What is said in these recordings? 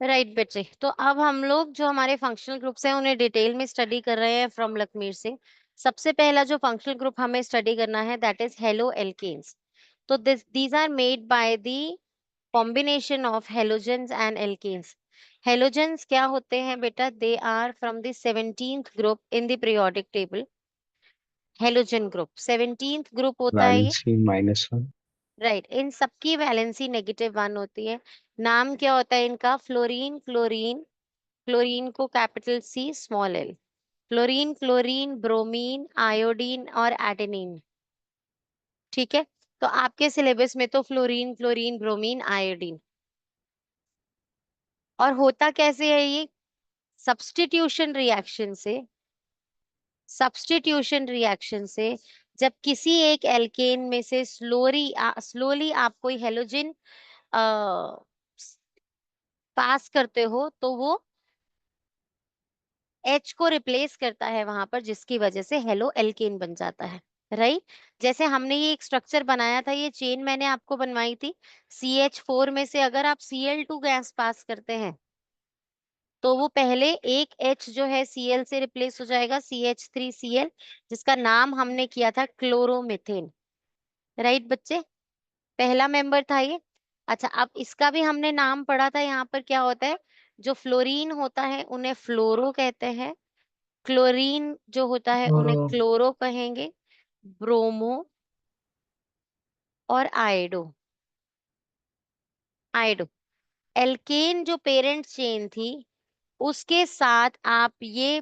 Right बच्चे, तो अब हम लोग जो हमारे फंक्शनल ग्रुप्स हैं उन्हें डिटेल में स्टडी कर रहे हैं फ्रॉम लखमीर सिंह। सबसे पहला जो फंक्शनल ग्रुप हमें स्टडी करना है दैट इज हेलो एल्केन्स। तो these are made by the combination of halogens and alkanes. Halogens क्या होते हैं बेटा? They are from the 17th group in the periodic table. Halogen group 17th group होता है ये। वैलेंसी -1। राइट, इन सबकी valency -1 होती है। नाम क्या होता है इनका? फ्लोरीन, क्लोरीन, क्लोरीन को capital C small L, fluorine, chlorine, bromine, iodine और एडेनिन। ठीक है, तो आपके सिलेबस में तो फ्लोरीन, क्लोरीन, ब्रोमीन, आयोडीन। और होता कैसे है ये? सब्स्टिट्यूशन रिएक्शन से, सब्स्टिट्यूशन रिएक्शन से जब किसी एक एल्केन में से स्लोली आप कोई हेलोजन पास करते हो तो वो H को रिप्लेस करता है वहां पर, जिसकी वजह से हेलो एल्केन बन जाता है। राइट, जैसे हमने ये एक स्ट्रक्चर बनाया था, ये चेन मैंने आपको बनवाई थी। CH4 में से अगर आप Cl2 गैस पास करते हैं तो वो पहले एक H जो है Cl से रिप्लेस हो जाएगा, CH3Cl, जिसका नाम हमने किया था क्लोरोमीथेन। राइट बच्चे, पहला मेंबर था ये। अच्छा, अब इसका भी हमने नाम पढ़ा था। यहाँ पर क्या होता है? जो फ्लोरीन होता है उन्हें फ्लोरो कहते हैं, क्लोरीन जो होता है और उन्हें क्लोरो कहेंगे, ब्रोमो और आयोडो। आयोडो एल्केन जो पेरेंट चेन थी उसके साथ आप ये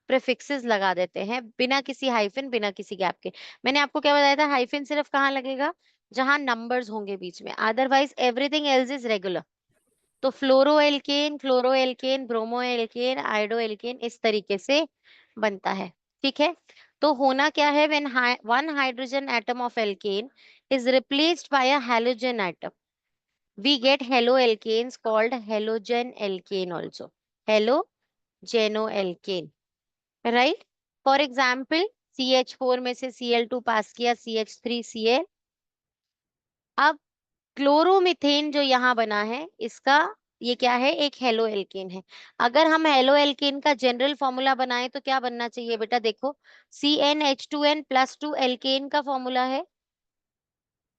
प्रीफिक्सेस लगा देते हैं, बिना किसी हाइफन, बिना किसी गैप के। मैंने आपको क्या बताया था? हाइफन सिर्फ कहाँ लगेगा? जहां नंबर्स होंगे बीच में, otherwise everything else is regular. तो fluoro alkane, bromo alkane, iodo alkane, इस तरीके से बनता है। ठीक है, तो होना क्या है? When one hydrogen atom of alkene is replaced by a halogen atom, we get haloalkanes called halogen alkane also, halogenoalkane, right? For example, CH4 में से Cl2 पास किया, CH3Cl। अब क्लोरोमीथेन जो यहाँ बना है इसका, ये क्या है? एक हेलो एल्केन है। अगर हम हेलो एल्केन का जनरल फॉर्मूला बनाएं तो क्या बनना चाहिए बेटा? देखो, CnH2n+2 एल्केन का फॉर्मूला है।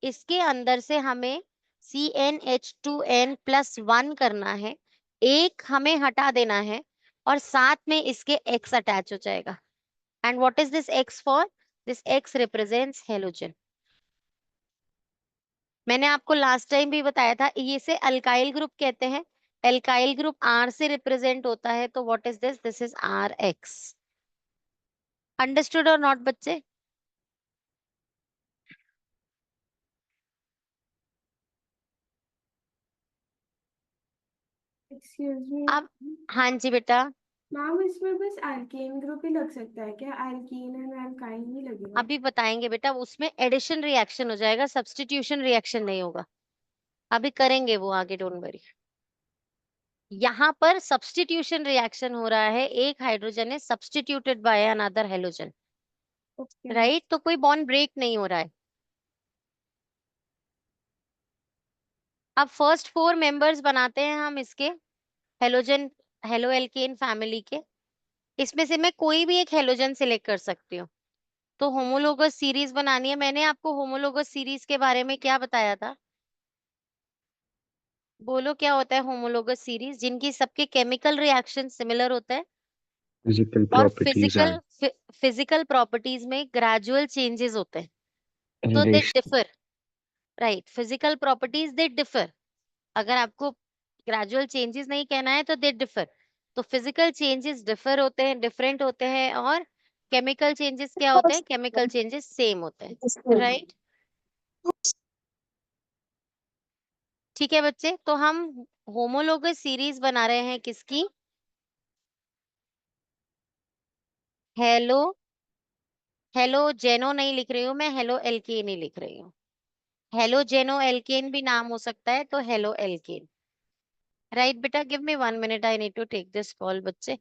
इसके अंदर से हमें CnH2n+1 करना है, एक हमें हटा देना है और साथ में इसके X अटैच हो जाएगा। And what is this X for? This X represents halogen. मैंने आपको लास्ट टाइम भी बताया था, ये से अल्काइल ग्रुप कहते हैं। एल्काइल ग्रुप R से रिप्रेजेंट होता है, तो what is this? This is RX। Understood और नॉट बच्चे? एक्सक्यूज मी अब हाँ जी बेटा, मैम, इसमें बस एल्केन ग्रुप ही लग सकता है क्या? एल्कीन एंड एल्काइन नहीं लगेगा? अभी बताएंगे बेटा, उसमें एडिशन रिएक्शन हो जाएगा, सब्स्टिट्यूशन रिएक्शन नहीं होगा। अभी करेंगे वो आगे, डोंट वरी। यहाँ पर सब्स्टिट्यूशन रिएक्शन हो रहा है, एक हाइड्रोजन है substituted by another halogen. Okay ma'am. Right, तो कोई बॉन्ड ब्रेक नहीं हो रहा है। अब फर्स्ट 4 मेंबर्स बनाते हैं हम इसके, हेलोजन, हेलो एल्केन फैमिली के। इसमें से मैं कोई भी एक हेलोजन सिलेक्ट कर सकती हूँ। तो होमोलोगस सीरीज बनानी है। मैंने आपको होमोलोगस सीरीज के बारे में क्या बताया था? बोलो, क्या होता है होमोलोगस सीरीज? जिनकी सबके केमिकल रिएक्शन सिमिलर होता है फिजिकल और प्रॉपर्टीज एंड फिजिकल प्रॉपर्टीज में ग्रेजुअल चेंजेस होते हैं, तो they relation. Differ. Right, physical properties they differ. अगर आपको ग्रेजुअल चेंजेस नहीं कहना है तो दे डिफर। तो फिजिकल चेंजेस डिफर होते हैं, डिफरेंट होते हैं, और केमिकल चेंजेस क्या होते हैं? केमिकल चेंजेस सेम होते हैं। राइट, ठीक है बच्चे, तो हम होमोलोगस सीरीज बना रहे हैं किसकी? हेलो, हेलो जेनो नहीं लिख रही हूँ मैं, हेलो एल्केन ही लिख रही हूँ। हेलो जेनो एल्केन भी नाम हो सकता है, तो हेलो एल्केन। राइट बेटा, give me 1 minute, I need to take this call बच्चे।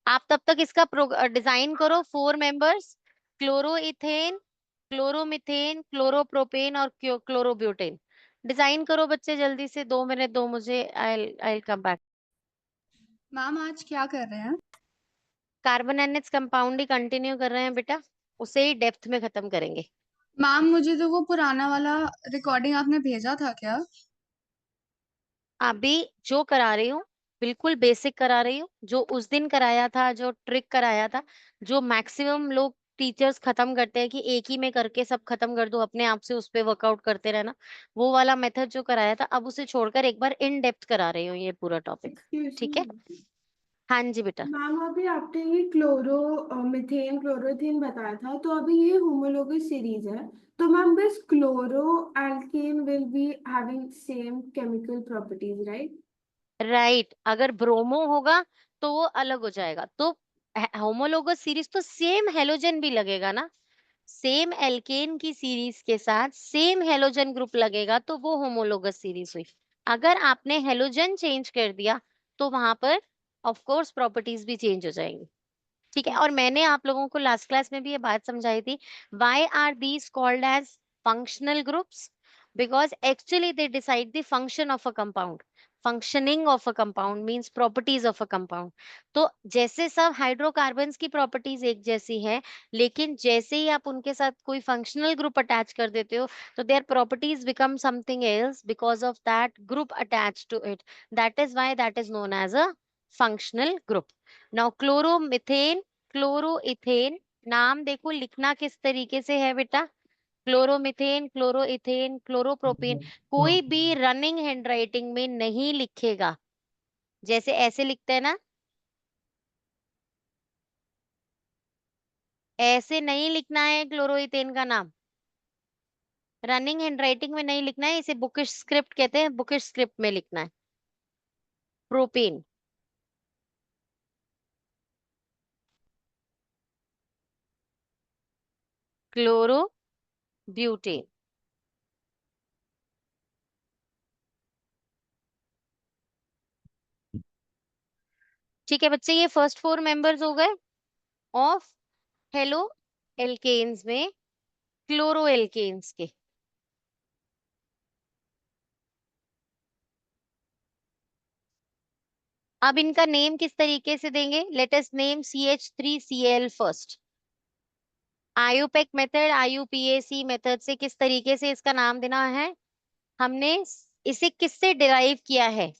आप तब तक इसका डिजाइन करो। 4 members, chloro ethane, chloromethane, chloropropane और क्लोरोब्यूटेन। डिजाइन करो बच्चे, जल्दी से, 2 मिनट दो मुझे, आई कम बैक। मैम आज क्या कर रहे हैं? कार्बन एनएच कंपाउंड ही कंटिन्यू कर रहे हैं बेटा, उसे ही डेप्थ में खत्म करेंगे। मैम मुझे तो वो पुराना वाला रिकॉर्डिंग आपने भेजा था क्या? अभी जो करा रही हूँ बिल्कुल बेसिक करा रही हूँ, जो उस दिन कराया था, जो ट्रिक कराया था, जो मैक्सिमम लोग टीचर्स खत्म करते हैं कि एक ही में करके सब खत्म कर दो, अपने आप से उस पे वर्कआउट करते रहना, वो वाला मेथड जो कराया था, अब उसे छोड़कर एक बार इन डेप्थ करा रही हूँ ये पूरा टॉपिक। एक्सक्यूज ठीक है, मी हाँ जी बेटा। मैम, अभी आपने ये क्लोरो मिथेन क्लोरोथेन बताया था, तो अभी ये होमोलोगस सीरीज है, तो ma'am this chloro alkane will be having same chemical properties, right? Right, अगर ब्रोमो होगा तो वो अलग हो जाएगा, तो होमोलोगस सीरीज तो सेम हेलोजन भी लगेगा ना, सेम एल्केन की सीरीज के साथ सेम हेलोजन ग्रुप लगेगा तो वो होमोलोगस सीरीज हुई। अगर आपने हेलोजन चेंज कर दिया तो वहां पर ऑफ कोर्स प्रॉपर्टीज भी चेंज हो जाएंगी। ठीक है, और मैंने आप लोगों को लास्ट क्लास में भी ये बात समझाई थी, why are these called as functional groups, because actually they decide the function of a compound. Functioning of a compound means properties of a compound. तो जैसे सब हाइड्रोकार्बन्स की प्रॉपर्टीज एक जैसी है, लेकिन जैसे ही आप उनके साथ कोई फंक्शनल ग्रुप अटैच कर देते हो तो their properties become something else because of that group attach to it. That is why that is known as a functional group. Now chloromethane, chloroethane, नाम देखो लिखना किस तरीके से है बेटा, क्लोरोमिथेन, क्लोरोइथेन, क्लोरोप्रोपेन, कोई भी रनिंग हैंडराइटिंग में नहीं लिखेगा, जैसे ऐसे लिखते हैं ना, ऐसे नहीं लिखना है क्लोरोइथेन का नाम, रनिंग हैंडराइटिंग में नहीं लिखना है, इसे बुकिश स्क्रिप्ट कहते हैं, बुकिश स्क्रिप्ट में लिखना है। Propane, chlorobutane. ठीक है बच्चे, ये फर्स्ट फोर मेंबर्स हो गए ऑफ हेलो एल्केन्स में क्लोरो एल्केन्स के। अब इनका नेम किस तरीके से देंगे, let us name CH3Cl first. IUPAC method, IUPAC method से किस तरीके से इसका नाम देना है, हमने इसे किससे डिराइव किया है,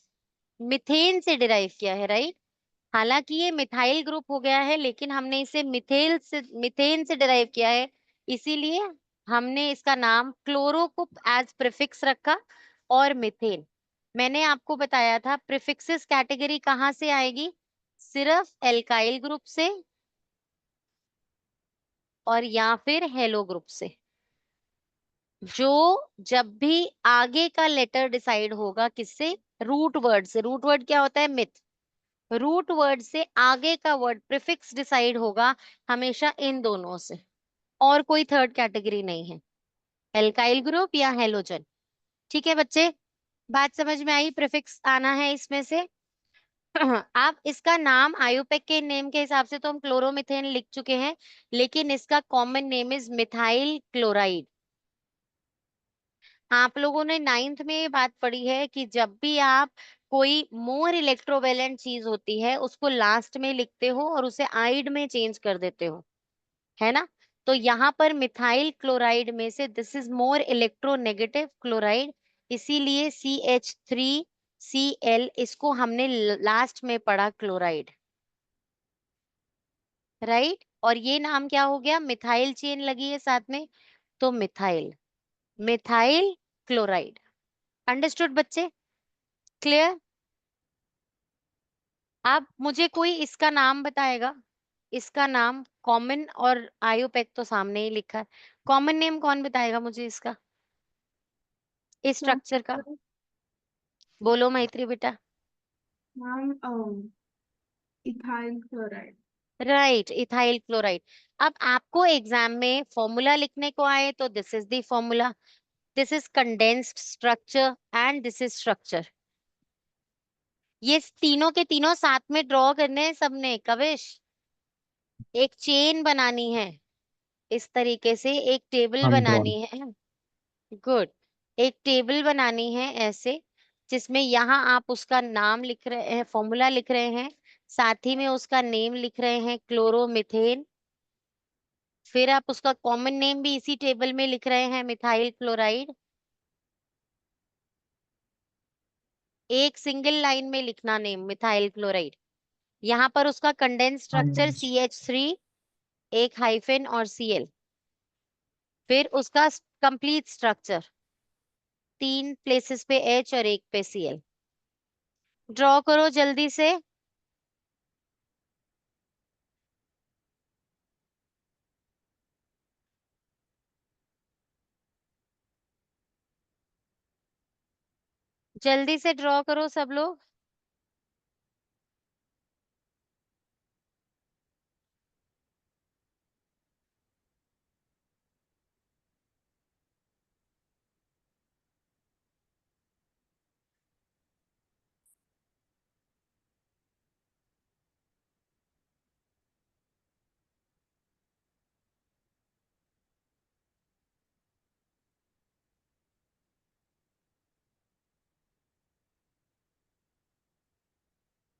मिथेन से डिराइव किया है, राइट। हालांकि ये मिथाइल ग्रुप हो गया है, लेकिन हमने इसे मिथेन से डिराइव किया है, इसीलिए हमने इसका नाम क्लोरो को एज प्रीफिक्स रखा। और मिथेन, मैंने आपको बताया था प्रीफिक्सेस कैटेगरी कहाँ से आएगी, सिर्फ एल्काइल ग्रुप से और या फिर हेलो ग्रुप से। जो जब भी आगे का लेटर डिसाइड होगा किससे, रूट वर्ड से, रूट वर्ड क्या होता है, मिथ, रूट वर्ड से आगे का वर्ड प्रीफिक्स डिसाइड होगा हमेशा इन दोनों से, और कोई थर्ड कैटेगरी नहीं है, एल्काइल ग्रुप या हेलोजन। ठीक है बच्चे, बात समझ में आई, प्रीफिक्स आना है इसमें से। आप इसका नाम आयुपेक के नेम के हिसाब से तो हम क्लोरोमिथेन लिख चुके हैं, लेकिन इसका common name is methyl chloride. आप लोगों ने नाइन्थ में ये बात पढ़ी है कि जब भी आप कोई मोर इलेक्ट्रोवेलेंट चीज होती है उसको लास्ट में लिखते हो और उसे आइड में चेंज कर देते हो, है ना। तो यहाँ पर मिथाइल क्लोराइड में से this is more electronegative chloride, इसीलिए CH3Cl इसको हमने लास्ट में पढ़ा क्लोराइड, राइट। और ये नाम क्या हो गया, मिथाइल चेन लगी है साथ में, तो मिथाइल, मिथाइल क्लोराइड। अंडरस्टूड बच्चे, क्लियर। अब मुझे कोई इसका नाम बताएगा, इसका नाम कॉमन, और आयुपेक तो सामने ही लिखा है, कॉमन नेम कौन बताएगा मुझे इसका, इस स्ट्रक्चर का, बोलो मैत्री बेटा। Ma'am ethyl chloride. Right, ethyl chloride. अब आपको एग्जाम में फॉर्मूला लिखने को आए तो this is the formula, this is condensed structure and this is structure. ये तीनों के तीनों साथ में ड्रॉ करने हैं सबने, कविश, एक चेन बनानी है, इस तरीके से एक टेबल हम ड्रॉन। बनानी है। गुड, एक टेबल बनानी है ऐसे, जिसमें यहाँ आप उसका नाम लिख रहे हैं, फॉर्मूला लिख रहे हैं, साथ ही में उसका नेम लिख रहे हैं क्लोरोमिथेन। फिर आप उसका कॉमन नेम भी इसी टेबल में लिख रहे हैं, मिथाइल क्लोराइड। एक सिंगल लाइन में लिखना नेम मिथाइल क्लोराइड। यहाँ पर उसका कंडेंस हाँ स्ट्रक्चर मैम। CH3, एक हाइफन और Cl। फिर उसका कंप्लीट स्ट्रक्चर 3 प्लेसेस पे H और एक पे Cl। ड्रॉ करो जल्दी से। जल्दी से ड्रॉ करो सब लोग।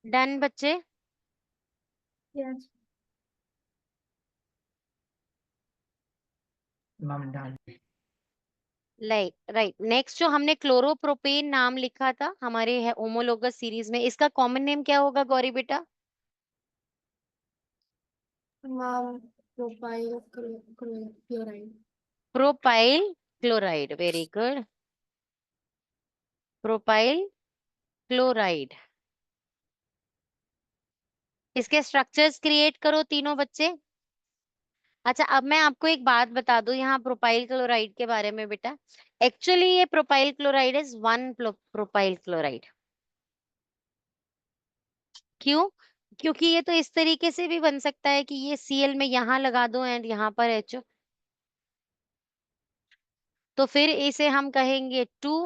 डन बच्चे? Yes. Ma'am done. Right right. Next जो हमने क्लोरोप्रोपेन नाम लिखा था हमारे है होमोलोगस सीरीज में, इसका कॉमन नेम क्या होगा गौरी बेटा? Ma'am, propyl chloride. Propyl chloride, very good. Propyl chloride. इसके स्ट्रक्चर्स क्रिएट करो तीनों बच्चे। अच्छा, अब मैं आपको एक बात बता दूं यहाँ प्रोपाइल क्लोराइड के बारे में बेटा। एक्चुअली ये propyl chloride is one propyl chloride. क्यों? क्योंकि ये तो इस तरीके से भी बन सकता है कि ये Cl में यहाँ लगा दो एंड यहाँ पर HO, तो फिर इसे हम कहेंगे 2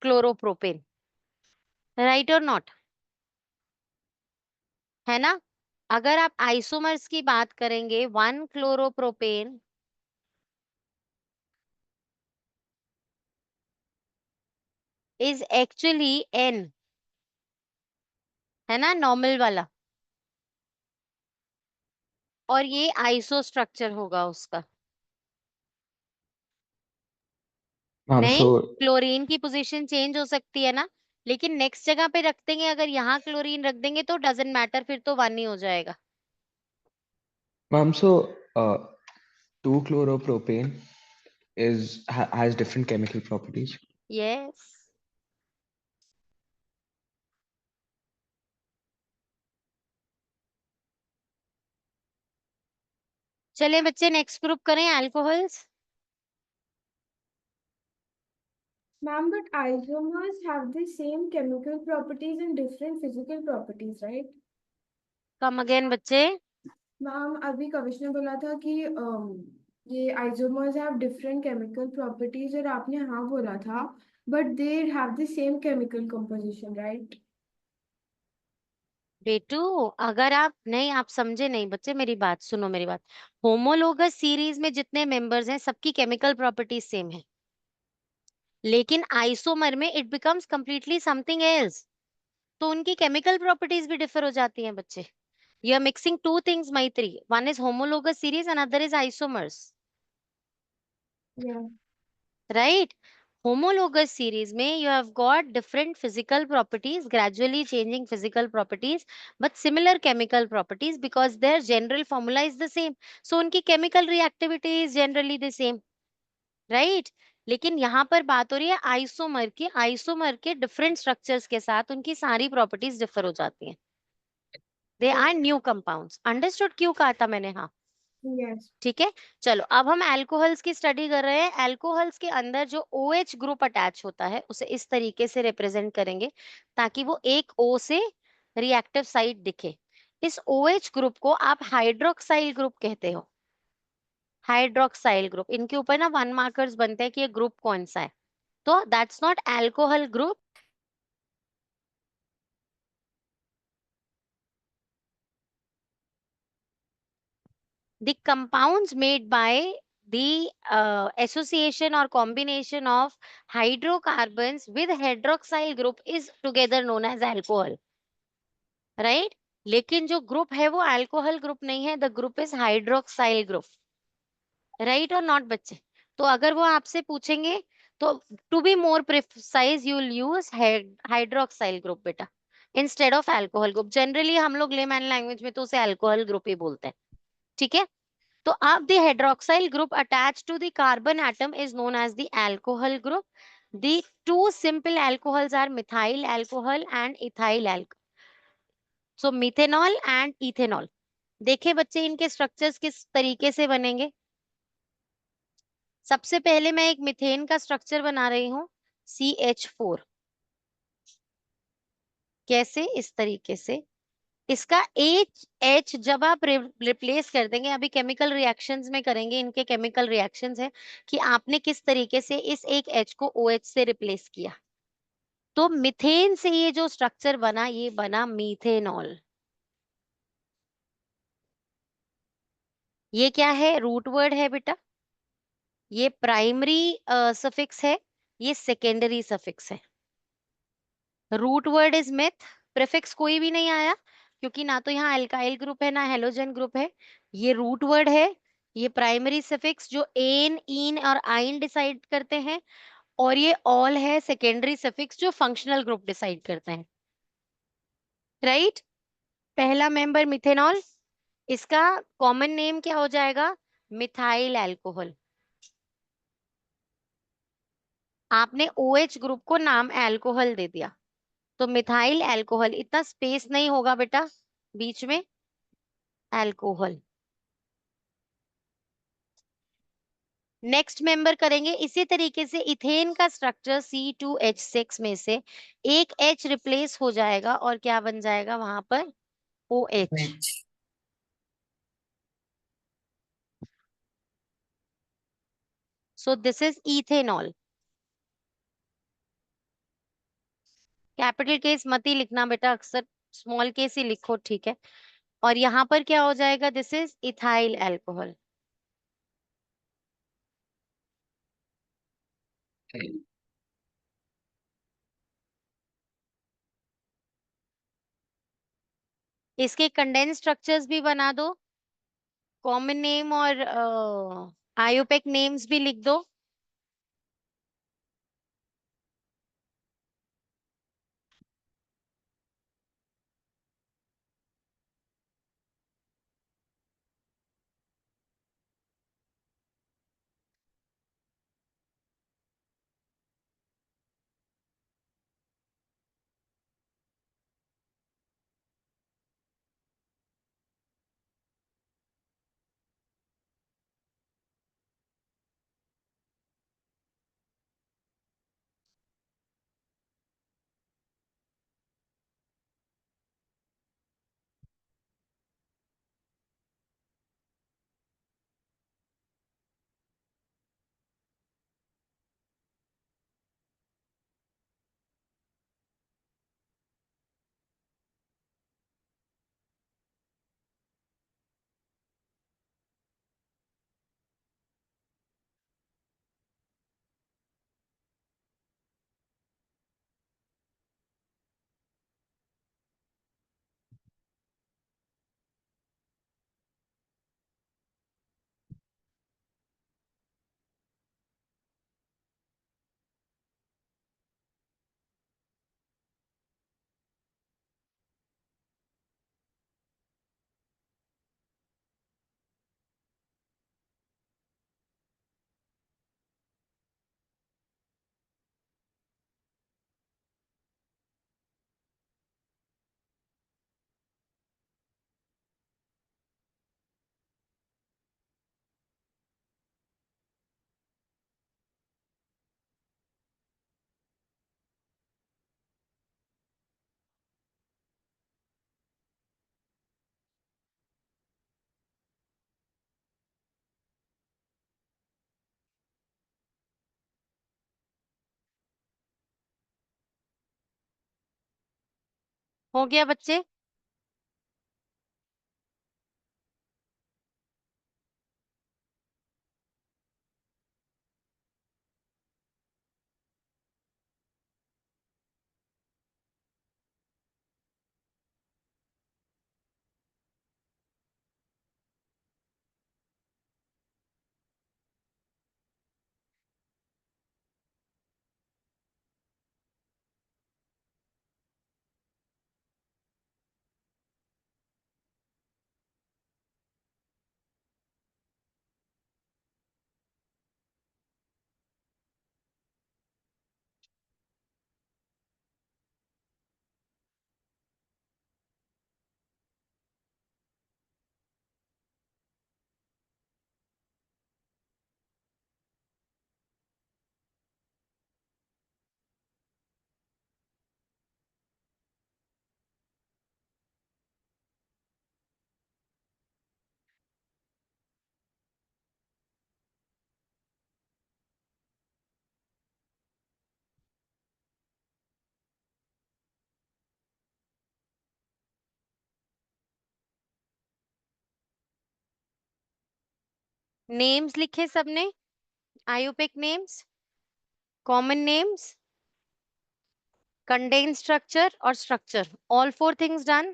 क्लोरोप्रोपेन। राइट और नॉट? है ना? अगर आप आइसोमर्स की बात करेंगे, 1 क्लोरोप्रोपेन इज एक्चुअली N, है ना, नॉर्मल वाला। और ये आइसो स्ट्रक्चर होगा उसका। मैम नहीं, सो क्लोरीन की पोजीशन चेंज हो सकती है ना, लेकिन नेक्स्ट जगह पे रख देंगे, अगर यहाँ क्लोरीन रख देंगे तो डजेंट मैटर, फिर तो 1 ही हो जाएगा। Ma'am so 2-chloropropane has different chemical properties. Yes. चलिए बच्चे नेक्स्ट ग्रुप करें, alcohols. Ma'am, but isomers have the same chemical properties and different physical properties, right? Come again बच्चे। मैम, अभी कविश ने बोला था कि ये isomers have different chemical properties और आपने हाँ बोला था, but they have the same chemical composition, right? बेटू, अगर आप नहीं, आप समझे नहीं बच्चे, मेरी बात सुनो, मेरी बात। होमोलोगस सीरीज में जितने मेंबर्स हैं सबकी केमिकल प्रॉपर्टीज सेम है, लेकिन आइसोमर में it becomes completely something else, तो उनकी केमिकल प्रॉपर्टीज भी डिफर हो जाती हैं बच्चे। You are mixing two things Maitri, one is homologous series, another is isomers. या राइट? homologous series में you have got different physical properties, gradually changing physical properties, but similar chemical properties because their general formula is the same, so उनकी chemical reactivity is generally the same, right? लेकिन यहाँ पर बात हो रही है isomer की, आइसोमर के डिफरेंट स्ट्रक्चर्स के साथ उनकी सारी प्रॉपर्टीज डिफर हो जाती हैं। They are new compounds. Understood क्यों कहा था मैंने? हाँ, यस। ठीक है। चलो अब हम अल्कोहल्स की स्टडी कर रहे हैं। अल्कोहल्स के अंदर जो OH ग्रुप अटैच होता है उसे इस तरीके से रिप्रेजेंट करेंगे ताकि वो एक O से रिएक्टिव साइड दिखे। इस OH ग्रुप को आप हाइड्रोक्साइल ग्रुप कहते हो। हाइड्रोक्साइल ग्रुप, इनके ऊपर ना 1 मार्कर्स बनते हैं कि ये ग्रुप कौन सा है, तो that's not alcohol group. the compounds made by the association or combination of hydrocarbons with hydroxyl group is together known as alcohol, right? लेकिन जो ग्रुप है वो अल्कोहल ग्रुप नहीं है, the group is hydroxyl group, right और not बच्चे? तो अगर वो आपसे पूछेंगे तो to be more precise you will use hydroxyl group बेटा instead of alcohol group. Generally हम लोग लेमैन लैंग्वेज में तो उसे अल्कोहल ग्रुप ही बोलते हैं, ठीक है? तो अब the hydroxyl group attach to the carbon atom is known as the alcohol group. The two simple alcohols are methyl alcohol and ethyl alcohol. So methanol and ethanol. देखे बच्चे इनके स्ट्रक्चर्स किस तरीके से बनेंगे। सबसे पहले मैं एक मीथेन का स्ट्रक्चर बना रही हूँ, CH4। कैसे? इस तरीके से। इसका एच जब आप रिप्लेस कर देंगे, अभी केमिकल रिएक्शंस में करेंगे, इनके केमिकल रिएक्शंस है कि आपने किस तरीके से इस एक एच को OH से रिप्लेस किया। तो मीथेन से ये जो स्ट्रक्चर बना, ये बना मीथेनॉल। ये क्या है? रूट वर्ड है बेटा। ये प्राइमरी सफिक्स है, ये सेकेंडरी सफिक्स है। Root word is meth, prefix कोई भी नहीं आया क्योंकि ना तो यहाँ एल्काइल ग्रुप है ना हेलोजन ग्रुप है। ये रूट वर्ड है। ये प्राइमरी सफिक्स जो एन इन और आइन डिसाइड करते हैं, और ये ऑल है सेकेंडरी सफिक्स जो फंक्शनल ग्रुप डिसाइड करते हैं, राइट? पहला मेंबर मिथेनॉल, इसका कॉमन नेम क्या हो जाएगा? Methyl alcohol. आपने OH ग्रुप को नाम अल्कोहल दे दिया, तो मिथाइल अल्कोहल, इतना स्पेस नहीं होगा बेटा बीच में, अल्कोहल। नेक्स्ट मेंबर करेंगे इसी तरीके से। इथेन का स्ट्रक्चर C2H6 में से एक H रिप्लेस हो जाएगा और क्या बन जाएगा वहां पर? OH। So this is ethanol. Capital case मत ही लिखना बेटा, अक्सर स्मॉल केस ही लिखो, ठीक है? और यहाँ पर क्या हो जाएगा? This is ethyl alcohol. इसके कंडेंस स्ट्रक्चर्स भी बना दो, कॉमन नेम और आयोपेक नेम्स भी लिख दो। हो गया बच्चे? नेम्स लिखे सबने, IUPAC names, common names, condensed structure और स्ट्रक्चर, ऑल 4 थिंग्स डन।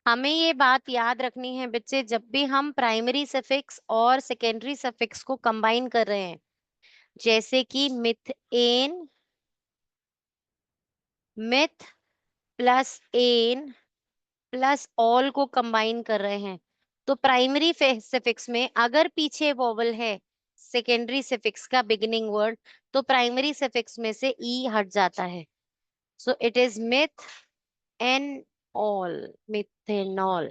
हमें ये बात याद रखनी है बच्चे, जब भी हम प्राइमरी सफिक्स और सेकेंडरी सफिक्स को कंबाइन कर रहे हैं, जैसे कि methane, meth plus ane plus ol को कंबाइन कर रहे हैं, तो प्राइमरी सफिक्स में अगर पीछे वोवल है सेकेंडरी सफिक्स का बिगिनिंग वर्ड, तो प्राइमरी सफिक्स में से ई हट जाता है। So it is methanol, methanol.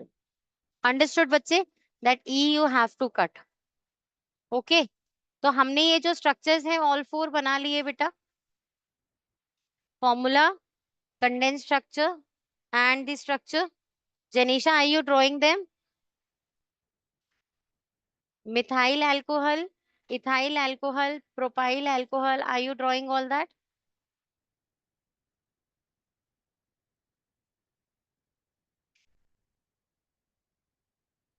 Understood बच्चे? That E you have to cut. Okay, तो हमने ये जो स्ट्रक्चर्स हैं ऑल 4 बना लिए बेटा, formula, condensed structure and the structure. Jenisha, are you drawing them? Methyl alcohol, ethyl alcohol, propyl alcohol, are you drawing all that?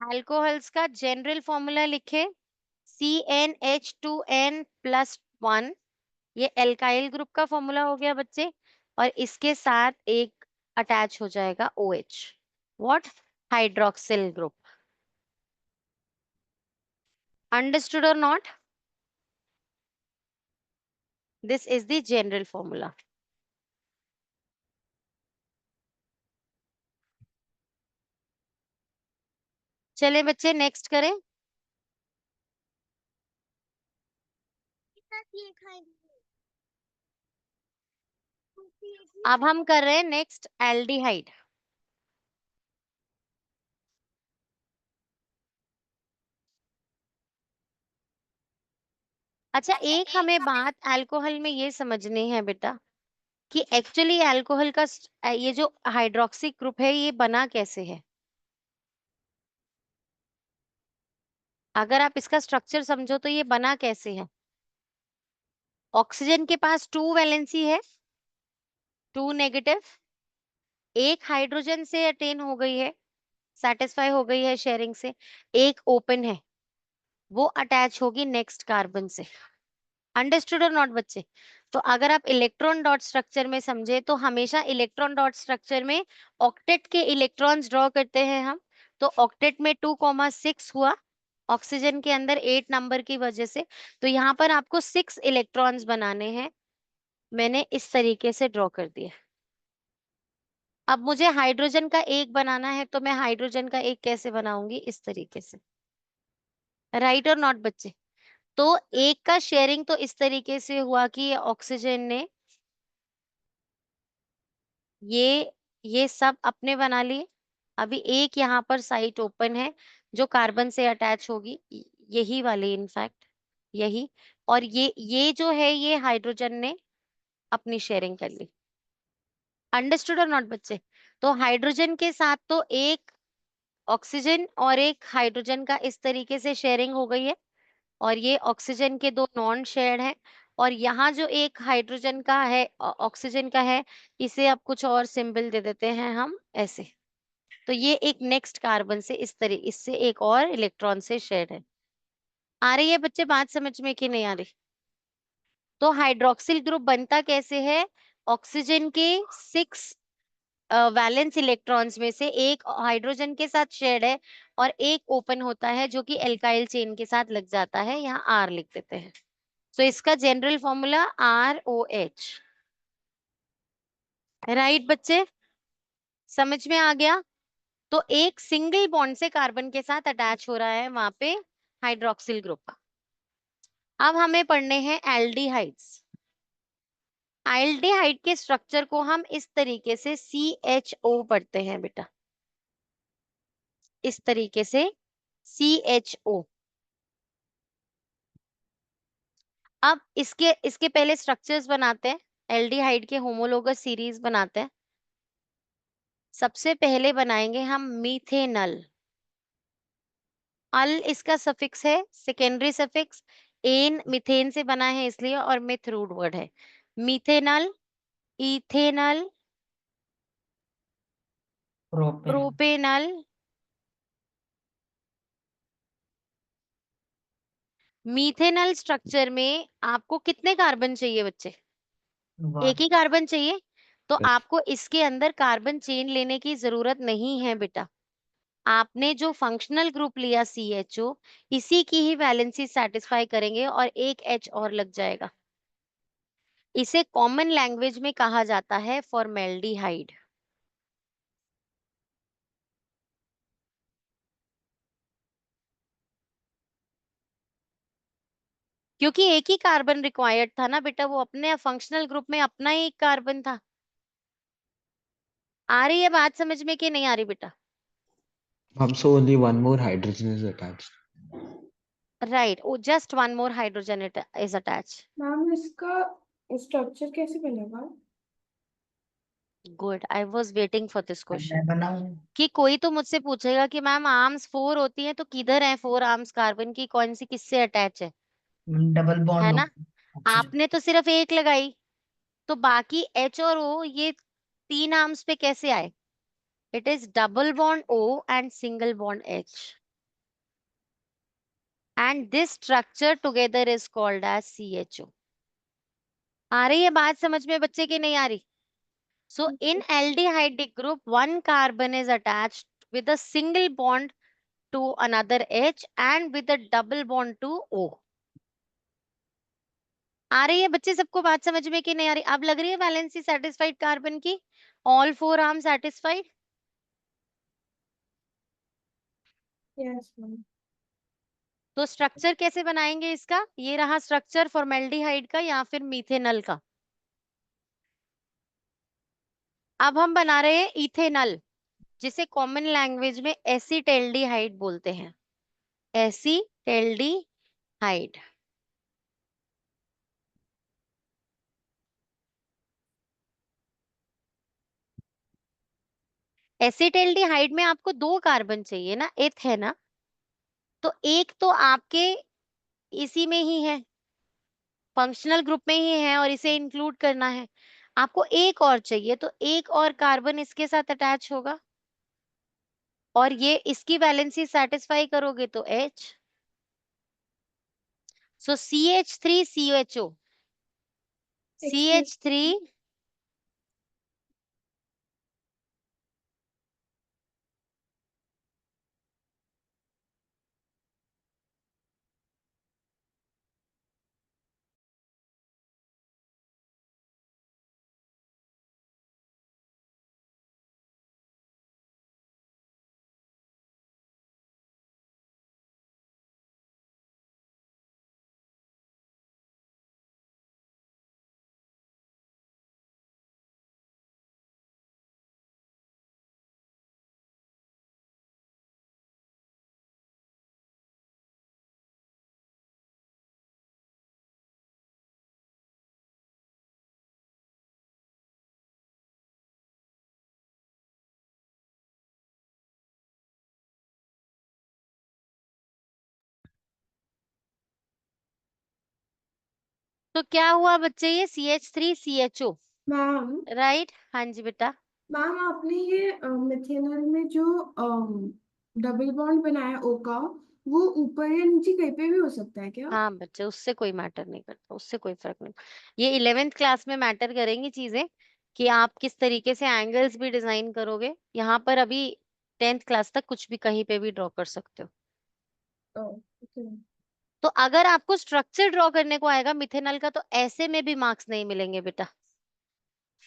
Alcohols का general formula लिखे, CnH2n प्लस 1, ये एल्काइल ग्रुप का फॉर्मूला हो गया बच्चे, और इसके साथ एक अटैच हो जाएगा OH, what? Hydroxyl group. Understood और not? This is the general formula. चलें बच्चे, नेक्स्ट करें। अब हम कर रहे हैं नेक्स्ट एल्डिहाइड। अच्छा, एक हमें बात अल्कोहल में ये समझनी है बेटा, कि एक्चुअली अल्कोहल का ये जो हाइड्रोक्सी ग्रुप है ये बना कैसे है। अगर आप इसका स्ट्रक्चर समझो तो ये बना कैसे है। ऑक्सीजन के पास 2 वैलेंसी है, 2 नेगेटिव, एक हाइड्रोजन से अटेन हो गई है, सेटिस्फाई हो गई है शेयरिंग से, एक ओपन है, वो अटैच होगी नेक्स्ट कार्बन से। अंडरस्टूड और नॉट बच्चे? तो अगर आप इलेक्ट्रॉन डॉट स्ट्रक्चर में समझे, तो हमेशा इलेक्ट्रॉन डॉट स्ट्रक्चर में ऑक्टेट के इलेक्ट्रॉन्स ड्रॉ करते हैं हम। तो ऑक्टेट में 2,6 हुआ, ऑक्सीजन के अंदर 8 नंबर की वजह से, तो यहाँ पर आपको 6 इलेक्ट्रॉन्स बनाने हैं। मैंने इस तरीके से ड्रॉ कर दिया। अब मुझे हाइड्रोजन का एक बनाना है, तो मैं हाइड्रोजन का एक कैसे बनाऊंगी? इस तरीके से। राइट और नॉट बच्चे? तो एक का शेयरिंग तो इस तरीके से हुआ कि ऑक्सीजन ने ये सब अपने बना लिए। अभी एक यहाँ पर साइट ओपन है जो कार्बन से अटैच होगी, यही वाली इनफैक्ट, यही। और ये जो है ये हाइड्रोजन ने अपनी शेयरिंग कर ली। अंडरस्टूड और नॉट बच्चे? तो हाइड्रोजन के साथ तो एक ऑक्सीजन और एक हाइड्रोजन का इस तरीके से शेयरिंग हो गई है, और ये ऑक्सीजन के 2 नॉन शेयर्ड है, और यहाँ जो एक हाइड्रोजन का है, ऑक्सीजन का है, इसे अब कुछ और सिंबल दे देते हैं हम ऐसे। तो ये एक नेक्स्ट कार्बन से इस तरह, इससे एक और इलेक्ट्रॉन से शेयर्ड है। आ रही है बच्चे बात समझ में कि नहीं आ रही? तो हाइड्रोक्सिल ग्रुप बनता कैसे है? ऑक्सीजन के 6 वैलेंस इलेक्ट्रॉन्स में से एक हाइड्रोजन के साथ शेयर्ड है, और एक ओपन होता है जो कि एल्काइल चेन के साथ लग जाता है, यहाँ R लिख देते हैं। तो इसका जनरल फॉर्मूला ROH। राइट बच्चे, समझ में आ गया? तो एक सिंगल बॉन्ड से कार्बन के साथ अटैच हो रहा है वहां पे हाइड्रोक्सिल ग्रुप। अब हमें पढ़ने हैं एल्डिहाइड्स। एल्डिहाइड के स्ट्रक्चर को हम इस तरीके से CHO पढ़ते हैं बेटा, इस तरीके से CHO। अब इसके इसके पहले स्ट्रक्चर्स बनाते हैं, एल्डिहाइड के होमोलोगस सीरीज बनाते हैं। सबसे पहले बनाएंगे हम मीथेनल। अल इसका सफिक्स है, सेकेंडरी सफिक्स। एन मिथेन से बना है इसलिए, और मिथ रूट वर्ड है। Methanal, ethanal, propanal, methanal structure में आपको कितने कार्बन चाहिए बच्चे? एक ही कार्बन चाहिए। तो Yes. आपको इसके अंदर कार्बन चेन लेने की जरूरत नहीं है बेटा। आपने जो फंक्शनल ग्रुप लिया CHO, इसी की ही वैलेंसी सेटिस्फाई करेंगे और एक H और लग जाएगा। इसे कॉमन लैंग्वेज में कहा जाता है फॉर्मेल्डिहाइड। क्योंकि एक ही कार्बन रिक्वायर्ड था ना बेटा, वो अपने फंक्शनल ग्रुप में अपना ही एक कार्बन था। आ रही है बात समझ में कि नहीं आ रही बेटा? So only one more hydrogen is attached. Right, just one more hydrogen is attach. Ma'am इसका स्ट्रक्चर कैसे बनेगा? Good, I was waiting for this मैं क्वेश्चन। बनाऊं? कि कोई तो मुझसे पूछेगा कि मैम आर्म्स 4 होती हैं तो किधर है 4 आर्म्स कार्बन की, कौन सी किससे अटैच डबल है बॉन्ड ना? अच्छा। आपने तो सिर्फ एक लगाई, तो बाकी H और O ये 3 आर्म्स पे कैसे आए? It is double bond O and single bond H, and this structure together is called as CHO। आ रही है बात समझ में बच्चे की नहीं आ रही? So in aldehydic group, one carbon is attached with a single bond to another H and with a double bond to O. आ रही है बच्चे सबको बात समझ में कि नहीं आ रही? अब लग रही है वैलेंसी सेटिस्फाइड कार्बन की, all 4 arm satisfied. Yes ma'am. तो स्ट्रक्चर कैसे बनाएंगे इसका? ये रहा स्ट्रक्चर फॉर्मेल्डिहाइड का या फिर मीथेनल का। अब हम बना रहे हैं इथेनल, जिसे कॉमन लैंग्वेज में एसिटेल्डिहाइड बोलते हैं। एसिटेल्डिहाइड। एसिटेल्डिहाइड में आपको 2 कार्बन चाहिए ना, एथ है ना, तो एक तो आपके इसी में ही है, फंक्शनल ग्रुप में ही है और इसे इंक्लूड करना है। आपको एक और चाहिए, तो एक और कार्बन इसके साथ अटैच होगा और ये इसकी वैलेंसी सेटिस्फाई करोगे तो H। सो CH3CHO, CH3 तो क्या हुआ बच्चे, ये CH3CHO, मैम राइट? हाँ जी बेटा। मैम आपने ये मिथेनॉल में जो डबल बॉन्ड बनाया ओ का, वो ऊपर या नीचे कहीं पे भी हो सकता है क्या? हाँ बच्चे, उससे कोई मैटर नहीं करता, उससे कोई फर्क नहीं। ये 11th क्लास में मैटर करेंगी चीजें कि आप किस तरीके से एंगल्स भी डिजाइन करोगे। यहाँ पर अभी 10th क्लास तक कुछ भी कहीं पे भी ड्रॉ कर सकते हो। ओके। तो अगर आपको स्ट्रक्चर ड्रॉ करने को आएगा मिथेनॉल का, तो ऐसे में भी मार्क्स नहीं मिलेंगे बेटा।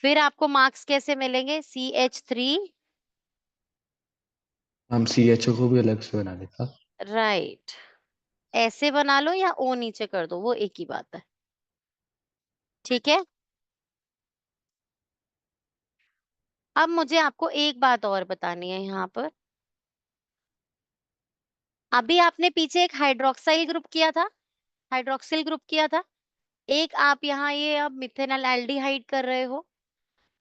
फिर आपको मार्क्स कैसे मिलेंगे? CH3, हम CHO को भी अलग से बना देता। राइट, ऐसे बना लो या O नीचे कर दो, वो एक ही बात है। ठीक है। अब मुझे आपको एक बात और बतानी है यहाँ पर। अभी आपने पीछे एक हाइड्रोक्साइल ग्रुप किया था, हाइड्रोक्सिल ग्रुप किया था, एक आप यहाँ ये अब मिथेनॉल एल्डिहाइड कर रहे हो।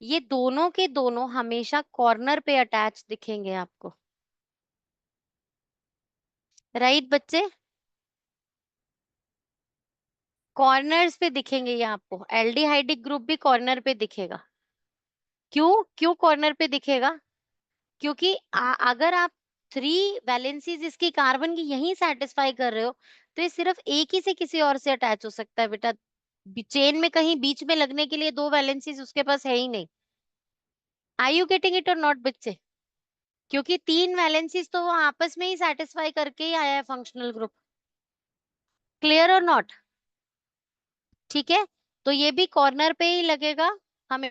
ये दोनों के दोनों हमेशा कॉर्नर पे अटैच दिखेंगे आपको। राइट बच्चे, कॉर्नर्स पे दिखेंगे ये आपको, एल्डिहाइडिक ग्रुप भी कॉर्नर पे दिखेगा। क्यों क्यों कॉर्नर पे दिखेगा? क्योंकि अगर आप 3 वैलेंसीज इसकी कार्बन की यहीं सेटिस्फाई कर रहे हो, तो ये सिर्फ एक ही से किसी और से अटैच हो सकता है बेटा। चेन में कहीं बीच में लगने के लिए 2 वैलेंसीज उसके पास है ही नहीं। आई यू गेटिंग इट और नॉट बच्चे? क्योंकि 3 वैलेंसीज तो वो आपस में ही सेटिस्फाई करके ही आया है फंक्शनल ग्रुप। क्लियर और नॉट? ठीक है, तो ये भी कॉर्नर पे ही लगेगा हमें।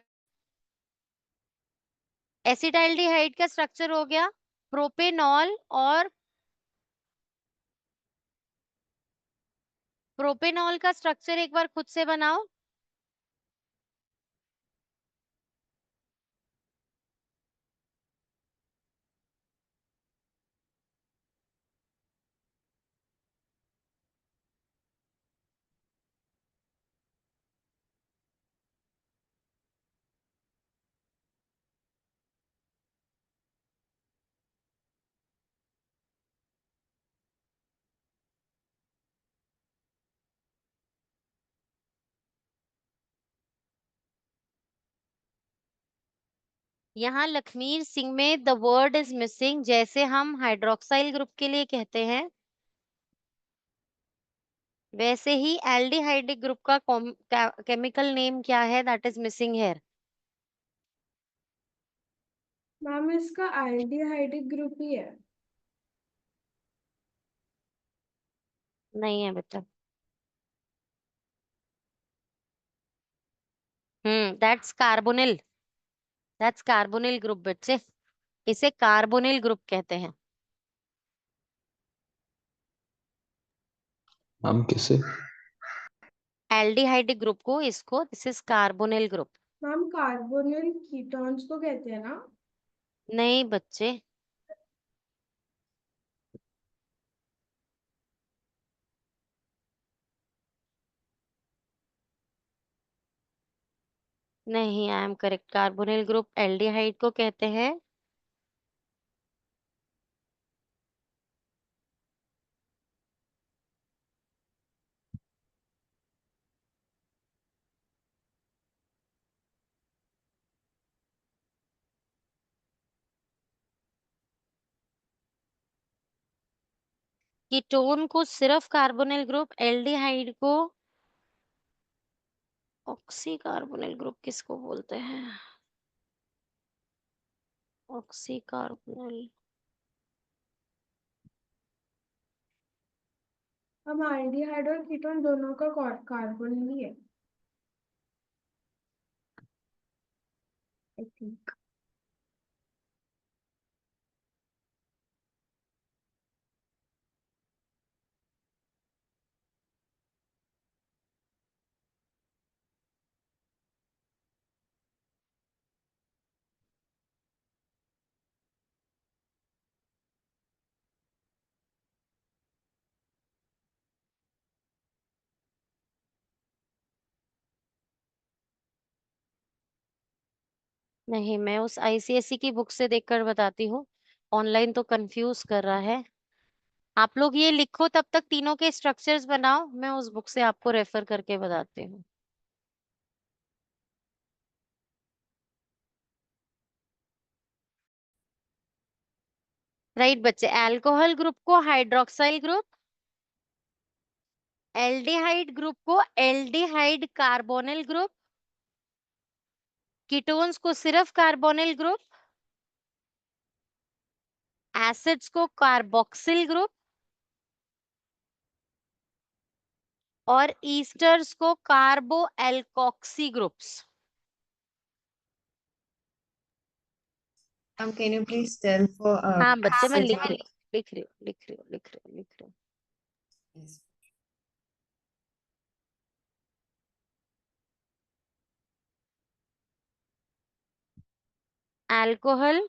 एसिटाल्डिहाइड का स्ट्रक्चर हो गया प्रोपेनॉल और प्रोपेनॉल का स्ट्रक्चर एक बार खुद से बनाओ। यहाँ लखमीर सिंह में द वर्ड इज मिसिंग, जैसे हम हाइड्रोक्साइल ग्रुप के लिए कहते हैं, वैसे ही एल्डिहाइडिक ग्रुप का केमिकल नेम क्या है that is missing hair? Ma'am इसका एल्डिहाइडिक ग्रुप ही है। नहीं है बेटा। दैट्स कार्बोनिल ग्रुप बच्चे, इसे कार्बोनिल ग्रुप कहते हैं। हम किसे? एल्डिहाइडिक ग्रुप को, इसको this is carbonyl group. Ma'am carbonyl ketones को कहते हैं ना? नहीं बच्चे, नहीं, I am correct, carbonyl group aldehyde को कहते हैं। कीटोन को सिर्फ कार्बोनिल ग्रुप, एल्डिहाइड को ऑक्सी कार्बोनिल ग्रुप किसको बोलते हैं? ऑक्सी कार्बोनिल, हम एल्डिहाइड और कीटोन दोनों का कार्बोनिल ही है, आई थिंक। नहीं, मैं उस आईसीएसई की बुक से देखकर बताती हूँ, ऑनलाइन तो कंफ्यूज कर रहा है। आप लोग ये लिखो, तब तक तीनों के स्ट्रक्चर्स बनाओ, मैं उस बुक से आपको रेफर करके बताती हूँ। राइट बच्चे, अल्कोहल ग्रुप को हाइड्रोक्साइल ग्रुप, एल्डिहाइड ग्रुप को एल्डिहाइड कार्बोनिल ग्रुप, कीटोन्स को सिर्फ कार्बोनिल ग्रुप, एसिड्स को कार्बोक्सिल ग्रुप, और ईस्टर्स को carbo alkoxy groups. Can you please tell for हाँ बच्चे, मैं लिख रही acidic? हूँ, लिख रही हूँ, लिख रही हूँ, लिख रही हूँ, लिख रही हूँ। Yes. Alcohol,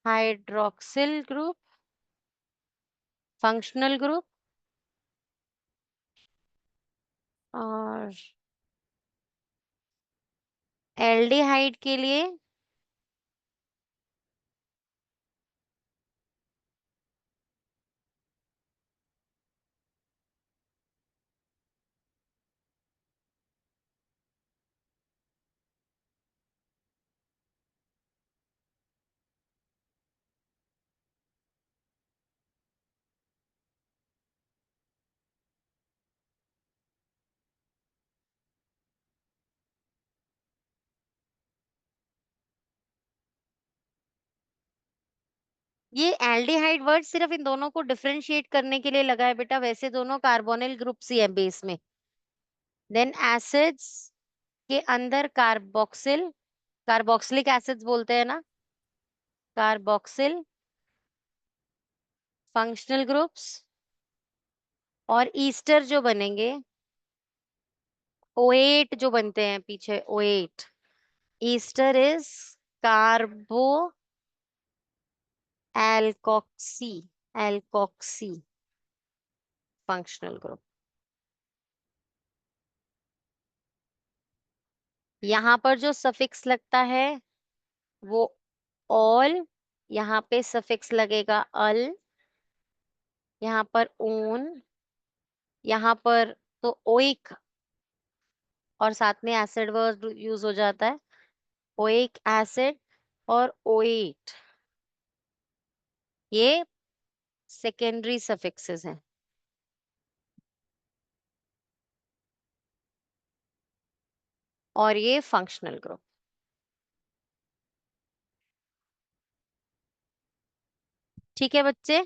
hydroxyl group, functional group, और एल्डिहाइड के लिए ये एल्डिहाइड वर्ड सिर्फ इन दोनों को डिफरेंशिएट करने के लिए लगा है बेटा, वैसे दोनों कार्बोनिल ग्रुप्स ही है बेस में। देन एसिड्स के अंदर कार्बोक्सिल, कार्बोक्सिलिक एसिड्स बोलते हैं ना, कार्बोक्सिल फंक्शनल ग्रुप्स। और ईस्टर जो बनेंगे, O8 जो बनते हैं पीछे, O8 Easter is कार्बो alkoxy, alkoxy functional group. यहाँ पर जो सफिक्स लगता है वो ऑल, यहाँ पे सफिक्स लगेगा अल, यहाँ पर ऊन, यहाँ पर तो ओइक, और साथ में एसिड वर्ड यूज हो जाता है, ओइक एसिड और ओएट, ये सेकेंडरी सफिक्सेस हैं। और ये फंक्शनल ग्रुप। ठीक है बच्चे,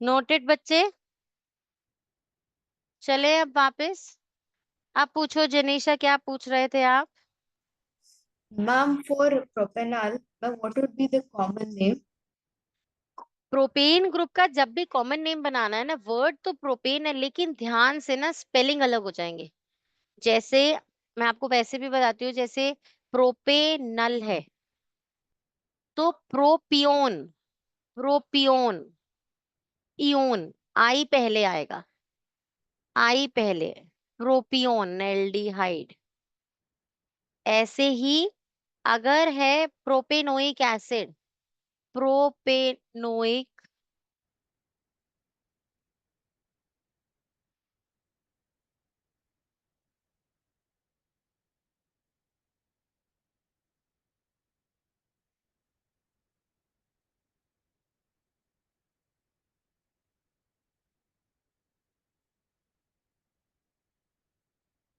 नोटेड बच्चे। चले अब वापस, आप पूछो जनीशा, क्या पूछ रहे थे आप? Ma'am, for propanol, ma'am, what would be the common name? Propane group का जब भी कॉमन नेम बनाना है ना, वर्ड तो प्रोपेन है लेकिन ध्यान से ना स्पेलिंग अलग हो जाएंगे। जैसे मैं आपको वैसे भी बताती हूँ, जैसे प्रोपेनल है तो प्रोपियोन, प्रोपियोन, इयोन, आई पहले आएगा, आई पहले, प्रोपियोन एल्डिहाइड। ऐसे ही अगर है प्रोपेनोइक एसिड, प्रोपेनोइक,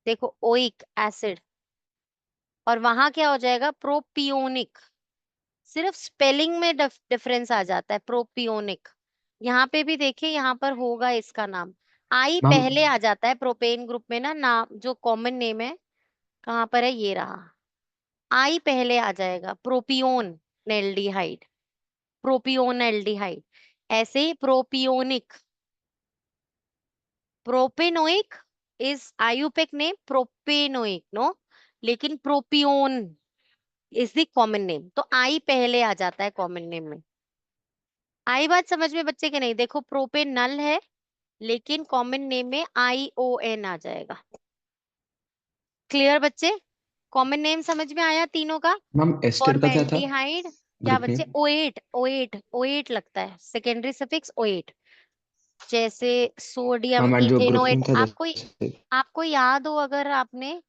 देखो ओइक एसिड, और वहां क्या हो जाएगा, प्रोपियोनिक। सिर्फ स्पेलिंग में डिफरेंस आ जाता है, प्रोपियोनिक। यहाँ पे भी देखिए, यहाँ पर होगा इसका नाम, आई मैम पहले आ जाता है प्रोपेन ग्रुप में ना, नाम जो कॉमन नेम है कहाँ पर है, ये रहा, आई पहले आ जाएगा, प्रोपियोन एल्डिहाइड, प्रोपियोन एल्डिहाइड। ऐसे ही propionic, propanoic is IUPAC name, propanoic no, लेकिन propion is the common name, तो आई पहले आ जाता है कॉमन नेम में। आई बात समझ में बच्चे के नहीं? देखो प्रोपेन नल है लेकिन कॉमन नेम में ION आ जाएगा। क्लियर बच्चे? कॉमन नेम समझ में आया तीनों का? मैम एस्टर का क्या था फॉर्मेल्डिहाइड, क्या ग्रुप बच्चे, नेम? O8, O8, O8 लगता है, सेकेंडरी सफिक्स O8। जैसे सोडियम मैम जो ग्रुप नेम इथेनोएट, था आपको जैसे आपको याद हो अगर आपने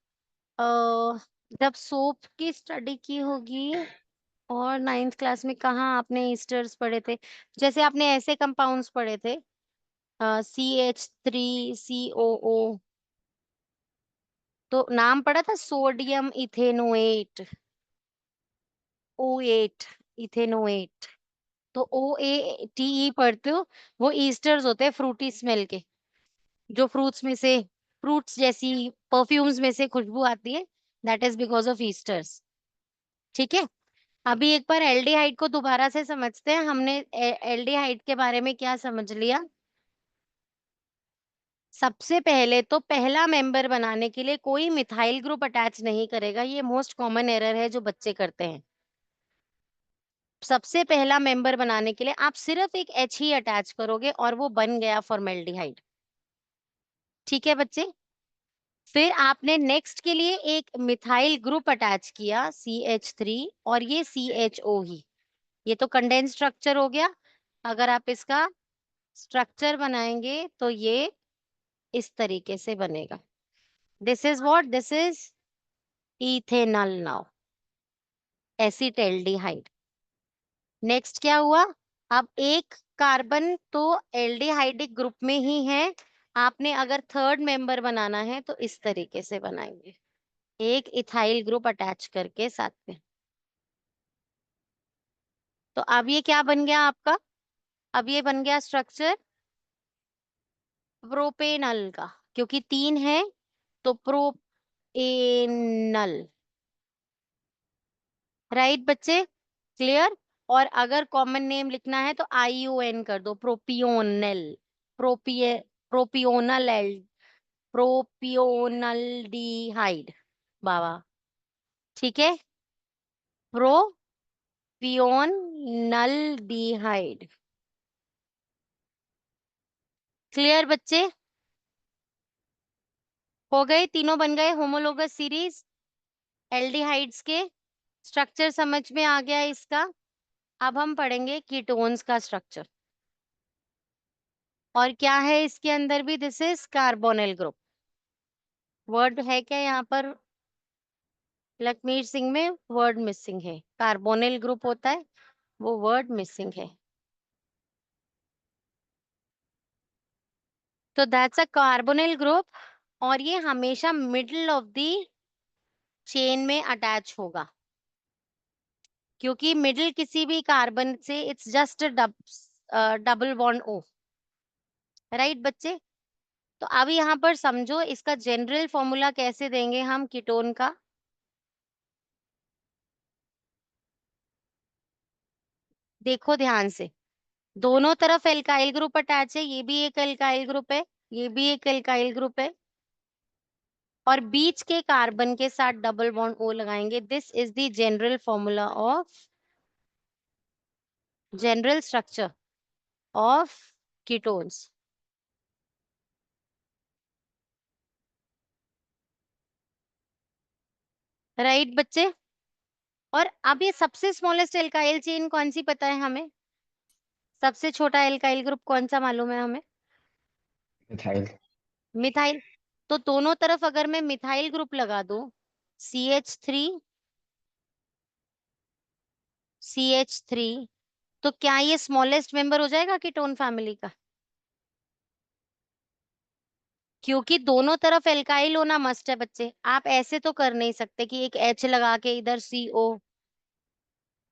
जब सोप की स्टडी की होगी, और नाइन्थ क्लास में कहाँ आपने ईस्टर्स पढ़े थे, जैसे आपने ऐसे कंपाउंड्स पढ़े थे, CH3COO, तो नाम पढ़ा था सोडियम इथेनोएट, O8 इथेनोएट, तो OATE पढ़ते हो, वो ईस्टर्स होते हैं फ्रूटी स्मेल के, जो फ्रूट्स में से, फ्रूट्स जैसी परफ्यूम्स में से खुशबू आती है, that is because of esters. ठीक है, अभी एक बार एल्डिहाइड को दोबारा से समझते हैं। हमने एल्डिहाइड के बारे में क्या समझ लिया? सबसे पहले तो पहला मेंबर बनाने के लिए कोई मिथाइल ग्रुप अटैच नहीं करेगा, ये मोस्ट कॉमन एरर है जो बच्चे करते हैं। सबसे पहला मेंबर बनाने के लिए आप सिर्फ एक H ही अटैच करोगे और वो बन गया फॉर्मेल्डिहाइड। ठीक है बच्चे? फिर आपने नेक्स्ट के लिए एक मिथाइल ग्रुप अटैच किया CH3, और ये CHO ही, ये तो कंडेंस स्ट्रक्चर हो गया। अगर आप इसका स्ट्रक्चर बनाएंगे तो ये इस तरीके से बनेगा, this is what, this is ethanol now, acetaldehyde. Next क्या हुआ, अब एक कार्बन तो एल्डिहाइडिक ग्रुप में ही है। आपने अगर थर्ड मेंबर बनाना है तो इस तरीके से बनाएंगे, एक इथाइल ग्रुप अटैच करके साथ में। तो अब ये क्या बन गया आपका? अब ये बन गया स्ट्रक्चर प्रोपेनल का, क्योंकि 3 है तो प्रोपेनल। राइट बच्चे, क्लियर? और अगर कॉमन नेम लिखना है तो IUN कर दो, प्रोपियोनल। प्रोपिए प्रोपियोनल एल प्रोपियोनल डिहाइड बाबा, ठीक है, प्रोपियोनल डिहाइड। क्लियर बच्चे? हो गए, तीनों बन गए होमोलोगस सीरीज एल्डिहाइड्स के। स्ट्रक्चर समझ में आ गया इसका। अब हम पढ़ेंगे कीटोन्स का स्ट्रक्चर। और क्या है इसके अंदर भी? This is carbonyl group. Word है क्या यहाँ पर? लखमीर सिंह में वर्ड मिसिंग है, कार्बोनिल ग्रुप होता है, वो वर्ड मिसिंग है। तो दैट्स अ कार्बोनिल ग्रुप, और ये हमेशा मिडल ऑफ द चेन में अटैच होगा, क्योंकि मिडल किसी भी कार्बन से it's just double bond O. Right बच्चे? तो अब यहाँ पर समझो इसका जनरल फॉर्मूला कैसे देंगे हम कीटोन का। देखो ध्यान से, दोनों तरफ एल्काइल ग्रुप अटैच है, ये भी एक एल्काइल ग्रुप है, ये भी एक एल्काइल ग्रुप है, और बीच के कार्बन के साथ डबल बॉन्ड ओ लगाएंगे। This is the general structure of ketones. Right बच्चे? और अब ये सबसे स्मॉलेस्ट एल्काइल चेन कौन सी पता है हमें? सबसे छोटा एल्काइल ग्रुप कौन सा मालूम है हमें? मिथाइल। मिथाइल। तो दोनों तरफ अगर मैं मिथाइल ग्रुप लगा दूं, CH3 तो क्या ये स्मॉलेस्ट मेंबर हो जाएगा कीटोन फैमिली का? क्योंकि दोनों तरफ एल्काइल होना मस्ट है बच्चे। आप ऐसे तो कर नहीं सकते कि एक H लगा के इधर CO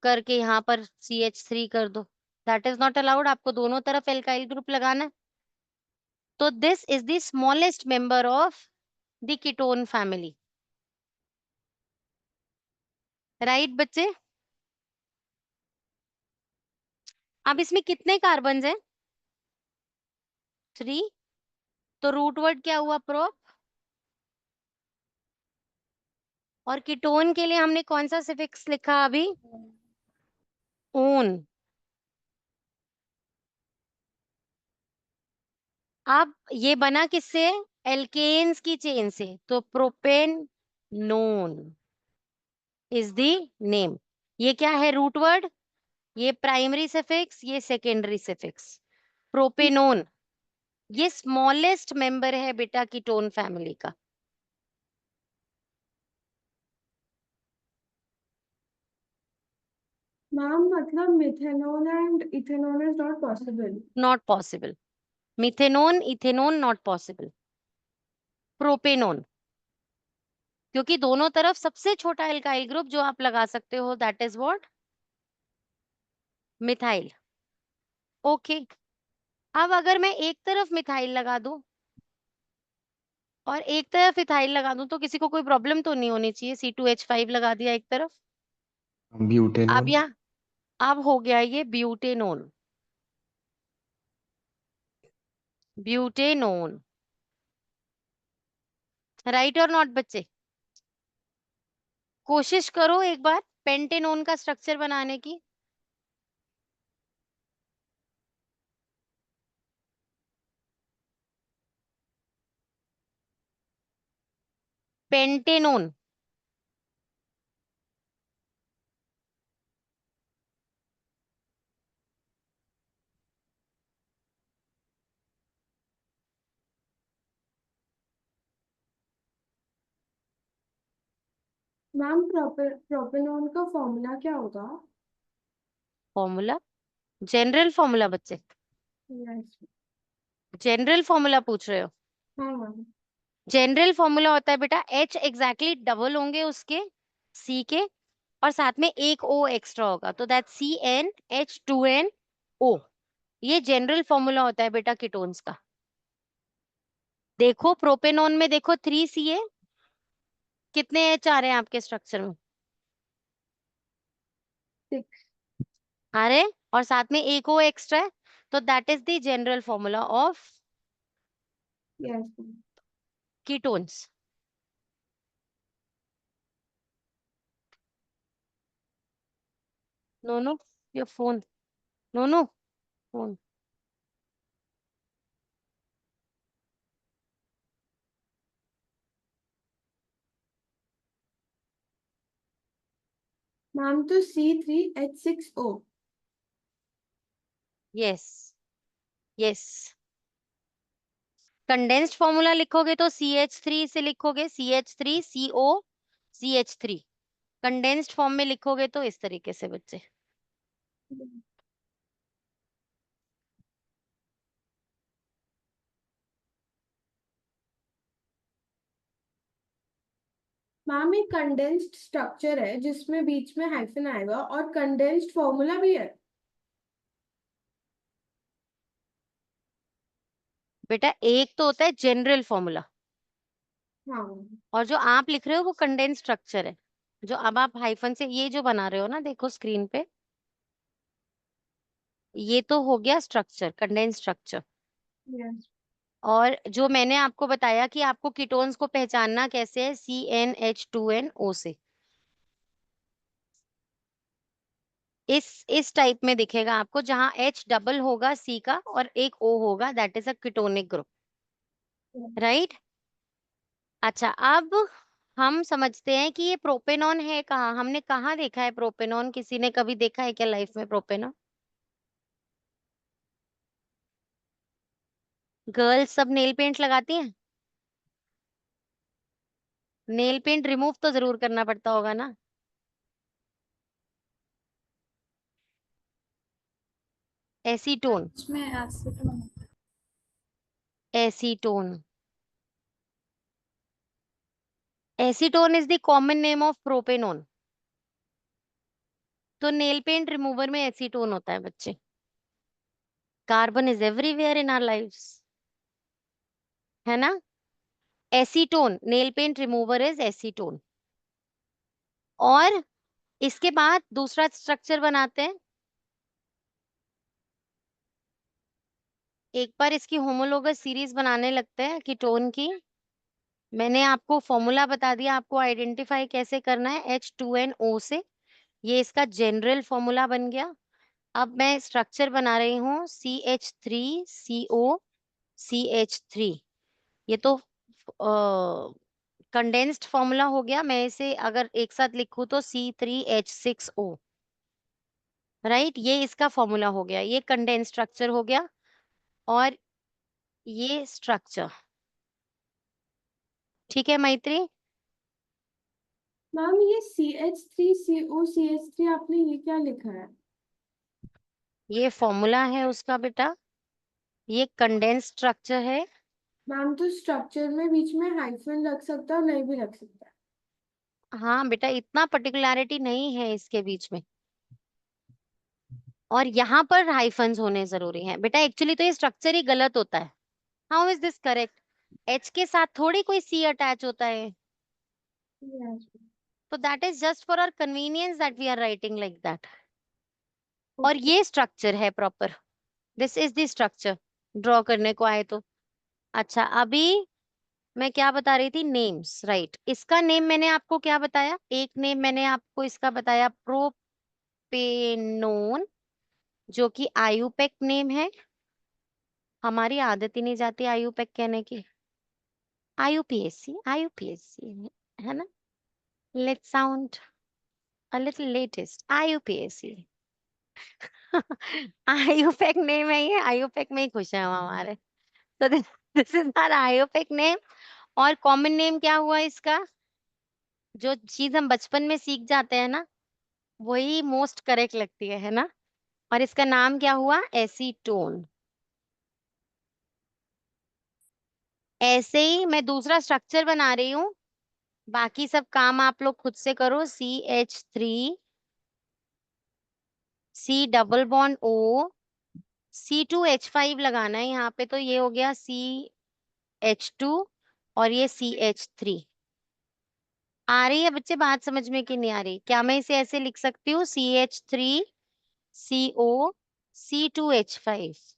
करके यहाँ पर CH3 कर दो, दैट इज नॉट अलाउड। आपको दोनों तरफ एल्काइल ग्रुप लगाना है। तो this is the smallest member of the ketone family. Right बच्चे? अब इसमें कितने कार्बन हैं? 3। तो रूट वर्ड क्या हुआ? प्रो। और कीटोन के लिए हमने कौन सा सिफिक्स लिखा अभी? ओन। अब ये बना किससे? एल्केन्स की चेन से, तो propanone is the name. ये क्या है? रूट वर्ड, ये प्राइमरी सफिक्स, ये सेकेंडरी सफिक्स। प्रोपेनोन ये स्मॉलेस्ट मेंबर है बेटा कीटोन फैमिली का। मैम मतलब methanol and ethanol is not possible. Not possible. Methanone ethanone not possible. Propanone, क्योंकि दोनों तरफ सबसे छोटा एल्काइल ग्रुप जो आप लगा सकते हो that is what? Methyl. Okay. अब अगर मैं एक तरफ मिथाइल लगा दूं और एक तरफ इथाइल लगा दूं तो किसी को कोई प्रॉब्लम तो नहीं होनी चाहिए। C2H5 लगा दिया एक तरफ। अब ब्यूटेनॉल। यहाँ अब हो गया ये ब्यूटेनोन। ब्यूटेनोन, राइट और नॉट बच्चे? कोशिश करो एक बार पेंटेनोन का स्ट्रक्चर बनाने की। पेंटेनोन। मैम प्रोपेनॉल का फॉर्मूला क्या होगा? फॉर्मूला जनरल फॉर्मूला बच्चे, यस। जनरल फॉर्मूला पूछ रहे हो? हाँ मैम। जनरल फॉर्मूला होता है बेटा H एग्जैक्टली डबल होंगे उसके C के, और साथ में एक O एक्स्ट्रा होगा, तो दैट CnH2nO। ये जनरल फॉर्मूला होता है बेटा कीटोन्स का। देखो प्रोपेनॉन में देखो 3Ca, कितने H आ रहे हैं आपके स्ट्रक्चर में? 6। अरे, और साथ में एक O एक्स्ट्रा है, तो that is the general formula of yes ma'am. Ketones. No no, your phone, no no phone. Ma'am तो C3H6O। Yes, yes. Condensed formula लिखोगे तो CH3 से लिखोगे, CH3CO CH3। कंडेंस्ड फॉर्म में लिखोगे तो इस तरीके से बच्चे। मैम एक कंडेंस्ड स्ट्रक्चर है जिसमें बीच में हाइफन आएगा और कंडेंस्ड फॉर्मूला भी है। बेटा एक तो होता है जनरल फॉर्मूला, हाँ। और जो आप लिख रहे हो वो कंडेंस्ड स्ट्रक्चर है। जो अब आप हाइफन से ये जो बना रहे हो ना, देखो स्क्रीन पे, ये तो हो गया स्ट्रक्चर, कंडेंस्ड स्ट्रक्चर। यस। और जो मैंने आपको बताया कि आपको कीटोन्स को पहचानना कैसे है, CnH2nO से। इस टाइप में दिखेगा आपको, जहां H डबल होगा C का और एक O होगा, that is a ketonic group, right. अच्छा, अब हम समझते हैं कि ये प्रोपेनॉन है कहाँ, हमने कहाँ देखा है प्रोपेनॉन? किसी ने कभी देखा है क्या लाइफ में प्रोपेनॉन? गर्ल्स सब नेल पेंट लगाती हैं? नेल पेंट रिमूव तो जरूर करना पड़ता होगा ना। एसीटोन, उसमें acetone. Acetone, acetone is the common name of propanone. तो नेल पेंट रिमूवर में एसीटोन होता है बच्चे। Carbon is everywhere in our lives, है ना। Acetone, nail paint remover is acetone. और इसके बाद दूसरा स्ट्रक्चर बनाते हैं। एक बार इसकी होमोलोगस सीरीज बनाने लगते हैं कीटोन की। मैंने आपको फॉर्मूला बता दिया, आपको आइडेंटिफाई कैसे करना है H2nO से। ये इसका जनरल फॉर्मूला बन गया। अब मैं स्ट्रक्चर बना रही हूँ CH3CO CH3। ये तो कंडेंस्ड फॉर्मूला हो गया। मैं इसे अगर एक साथ लिखूं तो C3H6O, राइट। ये इसका फॉर्मूला हो गया, ये कंडेंस्ड स्ट्रक्चर हो गया। और ये स्ट्रक्चर, ठीक है मैत्री। मैम ये CH3CO CH3 आपने ये क्या लिखा है? ये फॉर्मूला है उसका बेटा, ये कंडेंस्ड स्ट्रक्चर है। मैम तो स्ट्रक्चर में बीच में हाइफन लग सकता है और नहीं भी लग सकता है। हाँ बेटा, इतना पर्टिकुलैरिटी नहीं है इसके बीच में, और यहाँ पर हाइफन्स होने जरूरी हैं बेटा। एक्चुअली तो ये स्ट्रक्चर ही गलत होता है। How is this correct? H के साथ थोड़ी कोई C अटैच होता है, यस। तो that is just for our convenience that we are writing like that. और ओके। ये स्ट्रक्चर है proper, this is the structure, draw करने को आए तो। अच्छा, अभी मैं क्या बता रही थी, नेम्स, राइट। इसका नेम मैंने आपको क्या बताया, एक नेम मैंने आपको इसका बताया प्रोपेनोन, जो कि आयुपेक नेम है। हमारी आदत ही नहीं जाती आयुपेक कहने की। आयुपीएससी, आयुपीएससी, है ना। Let's sound a little latest, IUPAC. IUPAC name है ये, आयुपेक में ही खुश है हम हमारे। तो this is our IUPAC name. और कॉमन नेम क्या हुआ इसका? जो चीज हम बचपन में सीख जाते हैं ना, वही मोस्ट करेक्ट लगती है ना। और इसका नाम क्या हुआ? एसीटोन। ऐसे ही मैं दूसरा स्ट्रक्चर बना रही हूँ, बाकी सब काम आप लोग खुद से करो। CH3, C double bond O, C2H5 लगाना है यहाँ पे, तो ये हो गया CH2 और ये CH3। आ रही है बच्चे बात समझ में कि नहीं आ रही? क्या मैं इसे ऐसे लिख सकती हूँ? CH3CO, C2H5।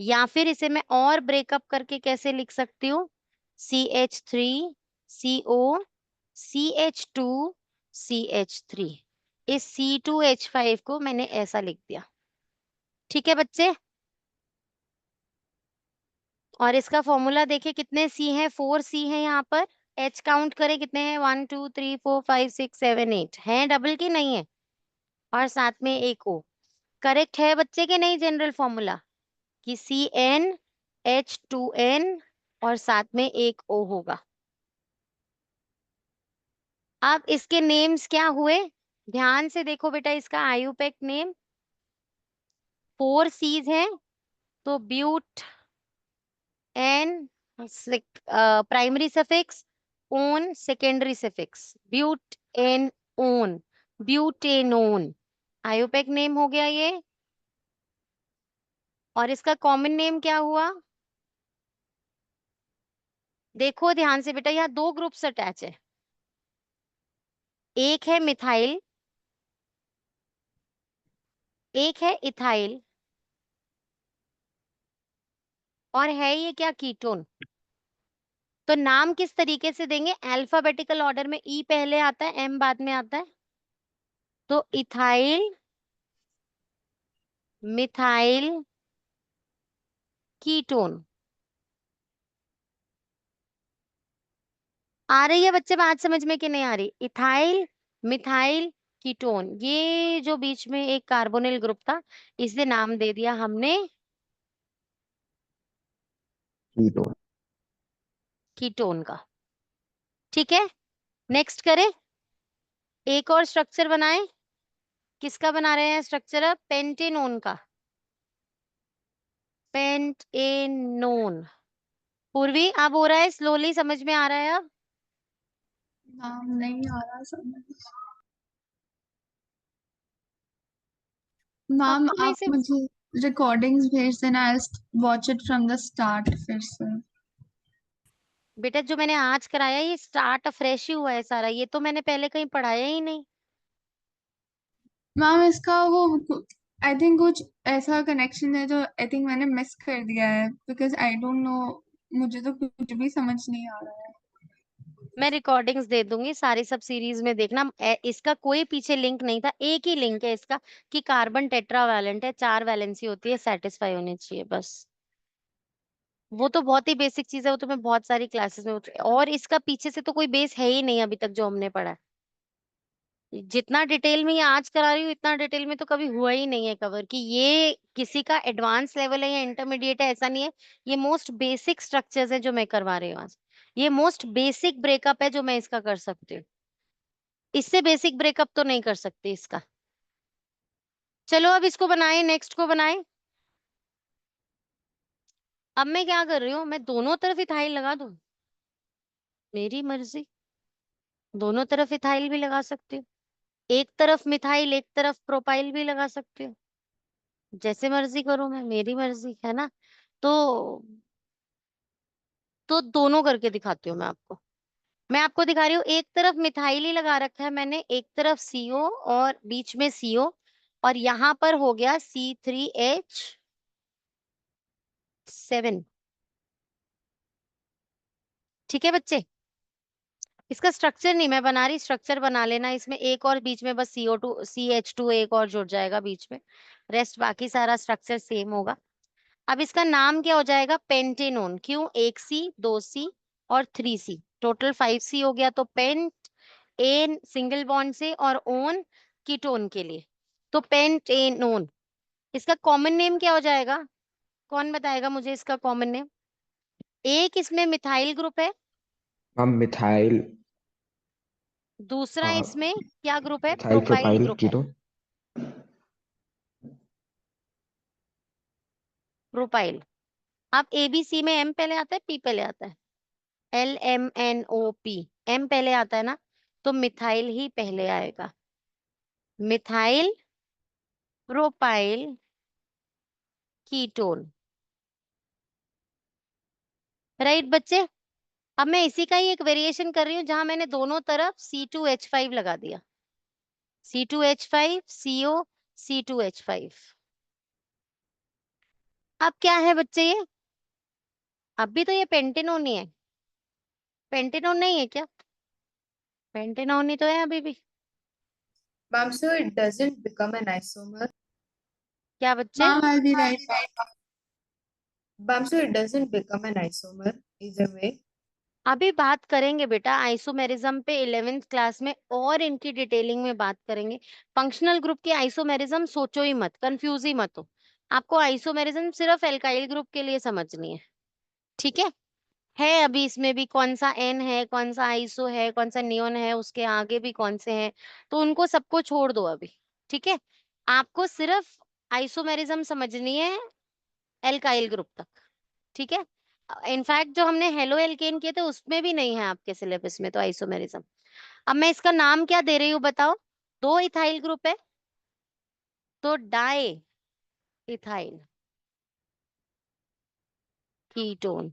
या फिर इसे मैं और ब्रेकअप करके कैसे लिख सकती हूँ? CH3CO, CH2, CH3। इस C2H5 को मैंने ऐसा लिख दिया। ठीक है बच्चे? और इसका फॉर्मूला देखिए, कितने C हैं? 4C हैं यहाँ पर। H काउंट करें कितने हैं? 1 2 3 4 5 6 7 8 हैं। डबल की नहीं है? और साथ में एक O। करेक्ट है बच्चे के नहीं? जनरल फॉर्मूला कि CnH2n और साथ में एक O होगा। अब इसके नेम्स क्या हुए? ध्यान से देखो बेटा, इसका आयुपैक नेम 4 C's हैं, तो but ane primary suffix, one secondary suffix, but ane one, butanone IUPAC name हो गया ये। और इसका कॉमन नेम क्या हुआ? देखो ध्यान से बेटा, यहाँ दो ग्रुप्स अटैच है। एक है मिथाइल, एक है इथाइल, और है ये क्या? कीटोन। तो नाम किस तरीके से देंगे? अल्फाबेटिकल ऑर्डर में। ई पहले आता है, एम बाद में आता है। तो इथाइल, मिथाइल, कीटोन। आ रही है बच्चे बात समझ में कि नहीं आ रही? Ethyl, methyl, ketone. ये जो बीच में एक कार्बोनिल ग्रुप था, इसे नाम दे दिया हमने कीटोन। कीटोन का। ठीक है, नेक्स्ट करें। एक और स्ट्रक्चर बनाएं। किसका बना रहे हैं स्ट्रक्चर? अब पेंटेनोन का। पेंटेनोन। पूर्वी अब हो रहा है, स्लोली समझ में आ रहा है अब? नाम नहीं आ रहा समझ। मैम आपको मैं आप इसे, मुझे रिकॉर्डिंग्स भेज देना, I watch it from the start फिर से। बेटा जो मैंने आज कराया ये स्टार्ट फ्रेश ही हुआ है सारा, ये तो मैंने पहले कहीं पढ़ाया ही नहीं। मैम इसका वो आई थिंक कुछ ऐसा कनेक्शन है जो आई थिंक मैंने मिस कर दिया है, बिकॉज आई डोंट नो, मुझे तो कुछ भी समझ नहीं आ रहा है। मैं रिकॉर्डिंग्स दे दूंगी सारी, सब सीरीज में देखना। इसका कोई पीछे लिंक नहीं था, एक ही लिंक है इसका कि कार्बन टेट्रावैलेंट है, 4 वैलेंसी होती है, सेटिस्फाई होनी चाहिए बस। वो तो बहुत ही बेसिक चीज है, वो तो मैं बहुत सारी क्लासेस में और इसका पीछे से तो कोई बेस है ही नहीं अभी तक जो हमने पढ़ा है। जितना डिटेल में ये आज करा रही हूँ, इतना डिटेल में तो कभी हुआ ही नहीं है कवर, कि ये किसी का एडवांस लेवल है या इंटरमीडिएट है, ऐसा नहीं है। ये मोस्ट बेसिक स्ट्रक्चर्स है जो मैं करवा रही हूँ आज। ये मोस्ट बेसिक ब्रेकअप है जो मैं इसका कर सकती हूँ। इससे बेसिक ब्रेकअप तो नहीं कर सकती इसका। चलो अब इसको बनाए, नेक्स्ट को बनाए। अब मैं क्या कर रही हूँ, मैं दोनों तरफ इथाइल लगा दूं? मेरी मर्जी। दोनों तरफ इथाइल भी लगा सकती हूँ, एक तरफ मिथाइल एक तरफ प्रोपाइल भी लगा सकती हूँ। जैसे मर्जी करूं मैं, मेरी मर्जी है ना। तो दोनों करके दिखाती हूँ मैं आपको। मैं आपको दिखा रही हूँ, एक तरफ मिथाइल ही लगा रखा है मैंने, एक तरफ CO और बीच में CO, और यहाँ पर हो गया C3H7। ठीक है बच्चे? इसका स्ट्रक्चर नहीं मैं बना रही, स्ट्रक्चर बना लेना। इसमें एक और बीच में बस CH2 एक और जुड़ जाएगा बीच में, रेस्ट बाकी सारा स्ट्रक्चर सेम होगा। अब इसका नाम क्या हो जाएगा? पेंटेनोन। क्यों? 1C, 2C और 3C, टोटल 5C हो गया। तो पेंट, एन सिंगल बॉन्ड से, और ओन कीटोन के लिए, तो पेंटेनोन। इसका कॉमन नेम क्या हो जाएगा? कौन बताएगा मुझे इसका कॉमन नेम? एक इसमें मिथाइल ग्रुप है, हम मिथाइल, दूसरा इसमें क्या ग्रुप है? मिथाइल प्रोपाइल प्रोपाइल ग्रुप है। कीटोन। प्रोपाइल। अब ABC में M पहले आता है P पहले आता है? LMNOP, M पहले आता है ना, तो मिथाइल ही पहले आएगा। Methyl propyl ketone. राइट बच्चे। अब मैं इसी का ही एक वेरिएशन कर रही हूँ जहां मैंने दोनों तरफ C2H5 लगा दिया। C2H5 CO C2H5। अब क्या है बच्चे ये? अब भी तो ये पेंटेनोन ही है। पेंटेनोन नहीं है क्या? पेंटेनोन ही तो है अभी भी। Ma'am, so it doesn't become an isomer. क्या बच्चे? Ma'am, I'll be right back. Ma'am, so it doesn't become an isomer either way. अभी बात करेंगे बेटा आइसोमेरिज्म पे 11th क्लास में, और इनकी डिटेलिंग में बात करेंगे। फंक्शनल ग्रुप की आइसोमेरिज्म सोचो ही मत, कंफ्यूज ही मत हो। आपको आइसोमेरिज्म सिर्फ एल्काइल ग्रुप के लिए समझनी ठीक है अभी इसमें भी कौन सा एन है, कौन सा आइसो है, कौन सा नियोन है, उसके आगे भी कौन से हैं, तो उनको सबको छोड़ दो अभी। ठीक है, आपको सिर्फ आइसोमेरिज्म समझनी है एल्काइल ग्रुप तक। ठीक है, इनफैक्ट जो हमने हेलो एल्केन किए थे उसमें भी नहीं है आपके सिलेबस में तो आइसोमेरिज्म। अब मैं इसका नाम क्या दे रही हूँ बताओ? दो इथाइल ग्रुप है तो di ethyl ketone.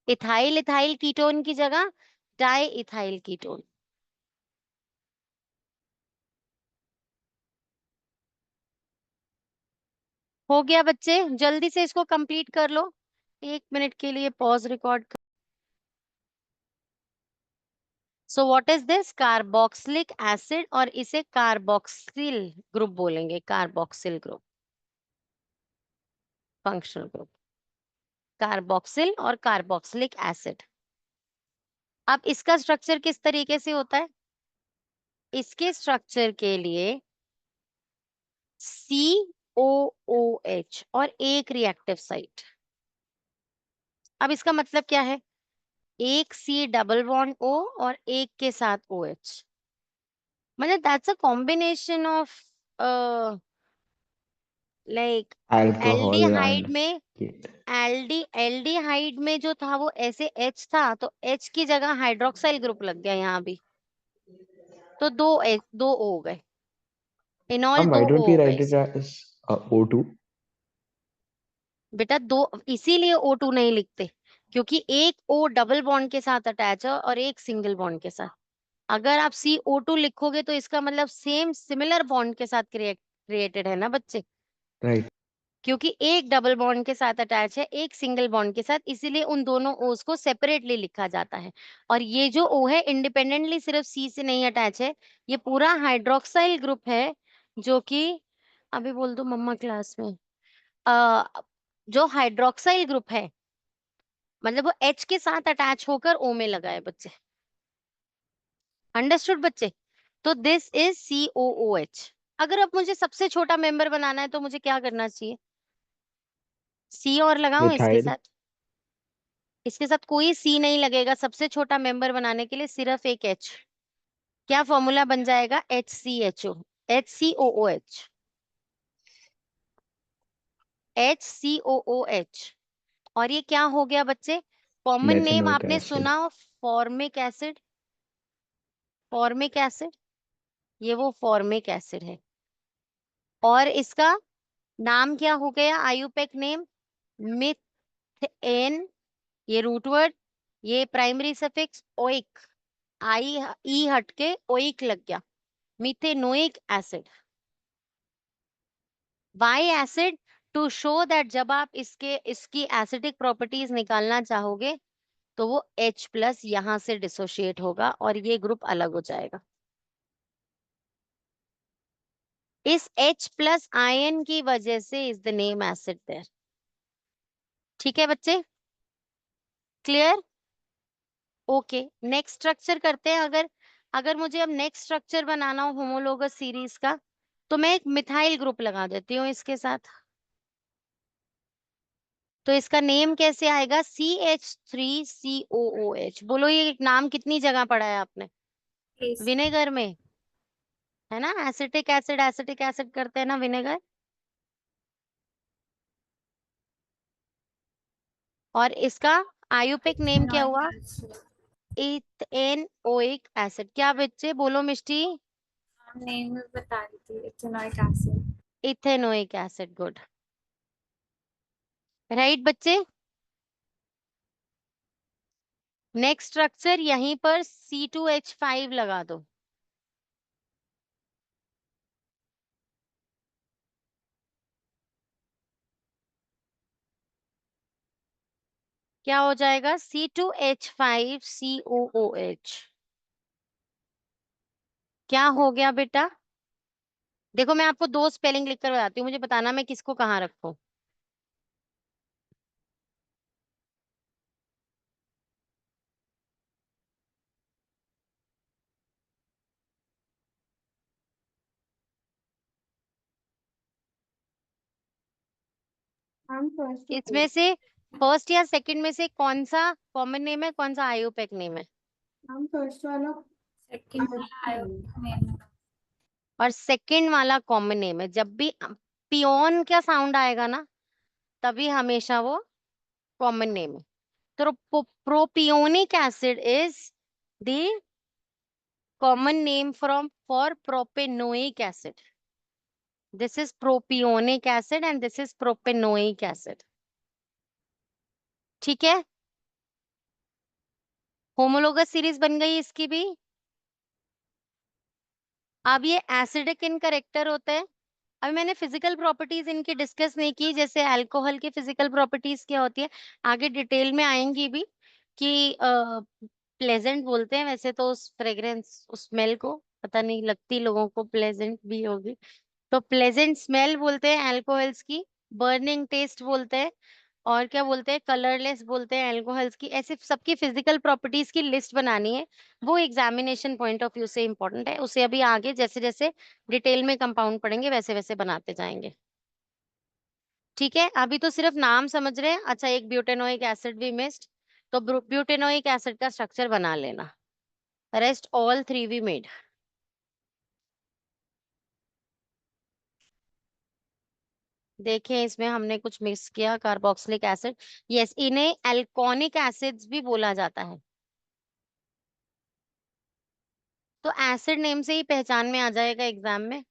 Ethyl ethyl ketone की जगह डाई इथाइल कीटोन। हो गया बच्चे? जल्दी से इसको कंप्लीट कर लो। 1 मिनट के लिए pause record. So what is this? Carboxylic acid, और इसे कार्बोक्सिल ग्रुप बोलेंगे। Carboxyl group, functional group carboxyl और कार्बोक्सिलिक एसिड। अब इसका स्ट्रक्चर किस तरीके से होता है? इसके स्ट्रक्चर के लिए COOH और एक रिएक्टिव साइट। अब इसका मतलब क्या है? एक C डबल बॉन्ड O और एक के साथ OH, मतलब that's a combination of like alcohol aldehyde and में, कीट। एल्डिहाइड में जो था वो ऐसे H था, तो H की जगह हाइड्रोक्साइल ग्रुप लग गया यहाँ भी, तो दो O हो गए। इनॉल Ma'am, दो why O don't we हो गए write it इसमें। as O2? बेटा दो इसीलिए O2 नहीं लिखते, क्योंकि एक O डबल बॉन्ड के साथ अटैच है और एक सिंगल बॉन्ड के साथ। अगर आप CO2 लिखोगे तो इसका मतलब सेम सिमिलर बॉन्ड के साथ क्रिएटेड है ना बच्चे, Right. क्योंकि एक डबल बॉन्ड के साथ अटैच है, एक सिंगल बॉन्ड के साथ, इसीलिए उन दोनों ओस को सेपरेटली लिखा जाता है। और ये जो O है इंडिपेंडेंटली सिर्फ C से नहीं अटैच है, ये पूरा हाइड्रोक्साइल ग्रुप है, जो कि अभी बोल दो मम्मा क्लास में जो हाइड्रोक्साइल ग्रुप है, मतलब वो H के साथ अटैच होकर O में लगा है बच्चे। अंडरस्टूड बच्चे? तो दिस इज COOH। अगर अब मुझे सबसे छोटा मेंबर बनाना है तो मुझे क्या करना चाहिए? C और लगाऊं इसके Methyl. साथ? इसके साथ कोई C नहीं लगेगा, सबसे छोटा मेंबर बनाने के लिए सिर्फ एक H। क्या फॉर्मूला बन जाएगा? HCHO, HCOOH, HCOOH। और ये क्या हो गया बच्चे? कॉमन नेम Methanoic आपने acid. सुना फॉर्मिक एसिड। फॉर्मिक एसिड, ये वो फॉर्मिक एसिड है। और इसका नाम क्या हो गया? आयुपेक नेम मिथेन, ये रूट वर्ड, ये प्राइमरी सफिक्स ओइक, आई ई हट के ओइक लग गया, methanoic acid. Why acid? To show that जब आप इसकी एसिडिक प्रॉपर्टीज निकालना चाहोगे तो वो H+ यहां से डिसोशिएट होगा और ये ग्रुप अलग हो जाएगा। इस H+ आयन की वजह से is the name acid there. ठीक है बच्चे, क्लियर? ओके, नेक्स्ट स्ट्रक्चर करते हैं। अगर अगर मुझे अब नेक्स्ट स्ट्रक्चर बनाना हो होमोलोगस सीरीज का, तो मैं एक मिथाइल ग्रुप लगा देती हूँ इसके साथ। तो इसका नेम कैसे आएगा? CH3COOH। बोलो ये नाम कितनी जगह पढ़ा है आपने? Yes. विनेगर में, है ना? एसिटिक एसिड करते हैं ना विनेगर। और इसका आयुपिक नेम क्या Ethanoic हुआ? acid. Ethanoic acid. क्या बच्चे बोलो मिष्टी? नेम बता रही थी, ethanoic acid. Ethanoic acid, good. Right बच्चे। नेक्स्ट स्ट्रक्चर यहीं पर C2H5 लगा दो। क्या हो जाएगा? C2H5COOH। क्या हो गया बेटा? देखो मैं आपको दो स्पेलिंग लिखकर बताती हूँ, मुझे बताना मैं किसको कहाँ रखूं। मैम फर्स्ट इसमें से फर्स्ट या सेकंड में से कौन सा कॉमन नेम है, कौन सा आयुपेक नेम है? मैम फर्स्ट वाला सेकंड वाला आयोडिक नेम। और सेकंड वाला कॉमन नेम है। जब भी पियोन क्या साउंड आएगा ना, तभी हमेशा वो कॉमन नेम है। तो propionic acid is the common name from for propanoic acid. This is propionic acid and this is propanoic acid. ठीक है, होमोलोगस सीरीज बन गई इसकी भी। अब ये एसिडिक इन करेक्टर होते हैं। अभी मैंने फिजिकल प्रॉपर्टीज इनकी डिस्कस नहीं की, जैसे अल्कोहल की फिजिकल प्रॉपर्टीज क्या होती है, आगे डिटेल में आएंगी भी। कि प्लेजेंट बोलते हैं वैसे तो उस फ्रेग्रेंस, उस स्मेल को, पता नहीं लगती लोगों को प्लेजेंट भी होगी, तो प्लेजेंट स्मेल बोलते हैं अल्कोहल्स की। बर्निंग टेस्ट बोलते हैं। और क्या बोलते हैं? कलरलेस बोलते हैं अल्कोहल्स की। ऐसे सबकी फिजिकल प्रॉपर्टीज की लिस्ट बनानी है। वो एग्जामिनेशन पॉइंट ऑफ व्यू से इंपॉर्टेंट है, उसे अभी आगे जैसे जैसे डिटेल में कंपाउंड पढ़ेंगे वैसे वैसे बनाते जाएंगे। ठीक है, अभी तो सिर्फ नाम समझ रहे हैं। अच्छा, एक ब्यूटेनोइक एसिड भी मिस्ड, तो ब्यूटेनोइक एसिड का स्ट्रक्चर बना लेना। Rest all three we made. देखें इसमें हमने कुछ मिक्स किया, कार्बोक्सिलिक एसिड। यस, इन्हें एल्कोनिक एसिड्स भी बोला जाता है। तो एसिड नेम से ही पहचान में आ जाएगा एग्जाम में।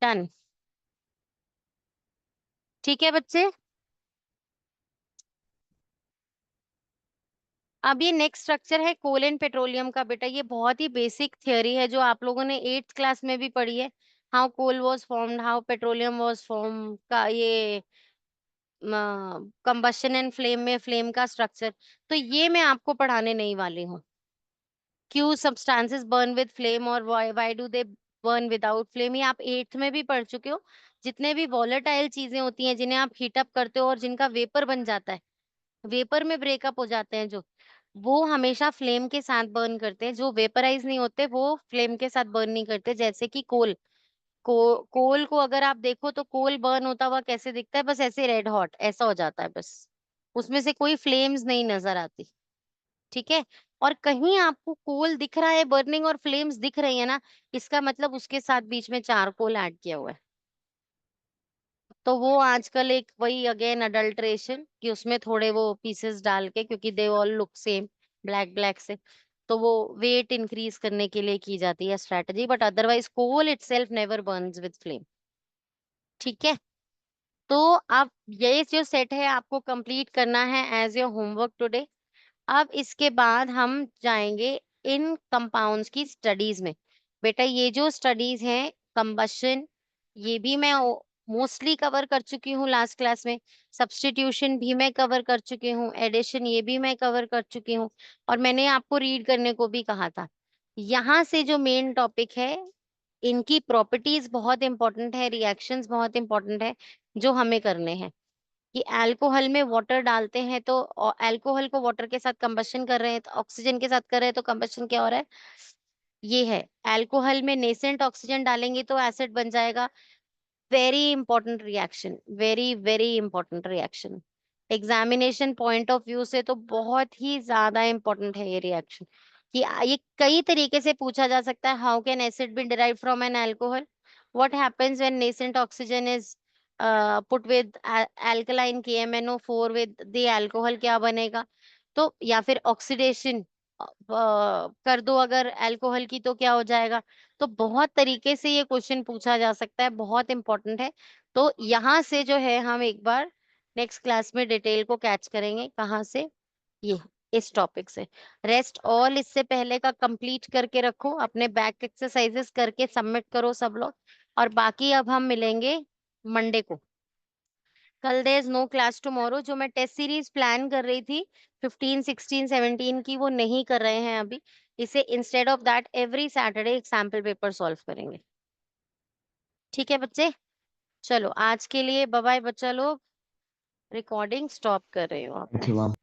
डन। ठीक है बच्चे। अब ये नेक्स्ट स्ट्रक्चर है कोल एंड पेट्रोलियम का। बेटा ये बहुत ही बेसिक थियोरी है जो आप लोगों ने 8th क्लास में भी पढ़ी है। How coal was formed, how petroleum was form का, ये कंबशन एंड फ्लेम में फ्लेम का स्ट्रक्चर। तो ये मैं आपको पढ़ाने नहीं वाली हूँ। क्यों सब्सटेंसेस बर्न विद फ्लेम और why do they burn without flame, ये आप 8th में भी पढ़ चुके हो। जितने भी वॉलेटाइल चीजें होती हैं जिन्हें आप हीटअप करते हो और जिनका वेपर बन जाता है, वेपर में ब्रेकअप हो जाते हैं जो, वो हमेशा फ्लेम के साथ बर्न करते हैं। जो वेपराइज नहीं होते वो फ्लेम के साथ बर्न नहीं करते। जैसे कि कोल, कोल को अगर आप देखो तो कोल बर्न होता हुआ कैसे दिखता है? बस ऐसे रेड हॉट ऐसा हो जाता है बस, उसमें से कोई फ्लेम्स नहीं नजर आती। ठीक है, और कहीं आपको कोल दिख रहा है बर्निंग और फ्लेम्स दिख रही है ना, इसका मतलब उसके साथ बीच में चारकोल ऐड किया हुआ है। तो वो आजकल एक वही अगेन अडल्ट्रेशन कि उसमें थोड़े वो पीसेस डाल के, क्योंकि they all look same black black से, तो वो वेट इंक्रीज करने के लिए की जाती है strategy, but otherwise coal itself never burns with flame. ठीक है, तो अब ये जो सेट है आपको कंप्लीट करना है एज योर होमवर्क टुडे। अब इसके बाद हम जाएंगे इन कंपाउंड्स की स्टडीज में। बेटा ये जो स्टडीज हैं, कंबशन, ये भी मैं मोस्टली कवर कर चुकी हूँ लास्ट क्लास में। सब्स्टिट्यूशन भी मैं कवर कर चुकी हूँ, एडिशन ये भी मैं कवर कर चुकी हूँ। और मैंने आपको रीड करने को भी कहा था। यहाँ से जो मेन टॉपिक है, इनकी प्रॉपर्टीज बहुत इंपॉर्टेंट है, रिएक्शंस बहुत इंपॉर्टेंट है जो हमें करने हैं। कि अल्कोहल में वाटर डालते हैं तो अल्कोहल को वाटर के साथ कंबशन कर रहे हैं, तो ऑक्सीजन के साथ कर रहे हैं, तो कंबशन क्या हो रहा है? ये है, अल्कोहल में नेसेंट ऑक्सीजन डालेंगे तो एसिड बन जाएगा। Very important reaction, very very important reaction. Examination point of view से तो बहुत ही ज्यादा इंपॉर्टेंट है ये रिएक्शन, कि ये कई तरीके से पूछा जा सकता है। How can acid be derive from an alcohol, what happens when nascent oxygen is put with alkaline KMnO4 with the alcohol, क्या बनेगा। तो या फिर ऑक्सीडेशन कर दो अगर अल्कोहल की तो क्या हो जाएगा। तो बहुत तरीके से ये क्वेश्चन पूछा जा सकता है, बहुत इंपॉर्टेंट है। तो यहाँ से जो है हम एक बार नेक्स्ट क्लास में डिटेल को कैच करेंगे, कहाँ से, ये इस टॉपिक से। रेस्ट ऑल इससे पहले का कंप्लीट करके रखो, अपने बैक एक्सरसाइजेस करके सबमिट करो सब लोग। और बाकी अब हम मिलेंगे मंडे को। कल there is no class tomorrow. जो मैं टेस्ट सीरीज प्लान कर रही थी 15, 16, 17 की, वो नहीं कर रहे हैं अभी। इसे instead of that every Saturday एक सैम्पल पेपर सॉल्व करेंगे। ठीक है बच्चे, चलो आज के लिए बाय बाय बच्चा लोग। रिकॉर्डिंग स्टॉप कर रही हूँ आप। Thank you ma'am.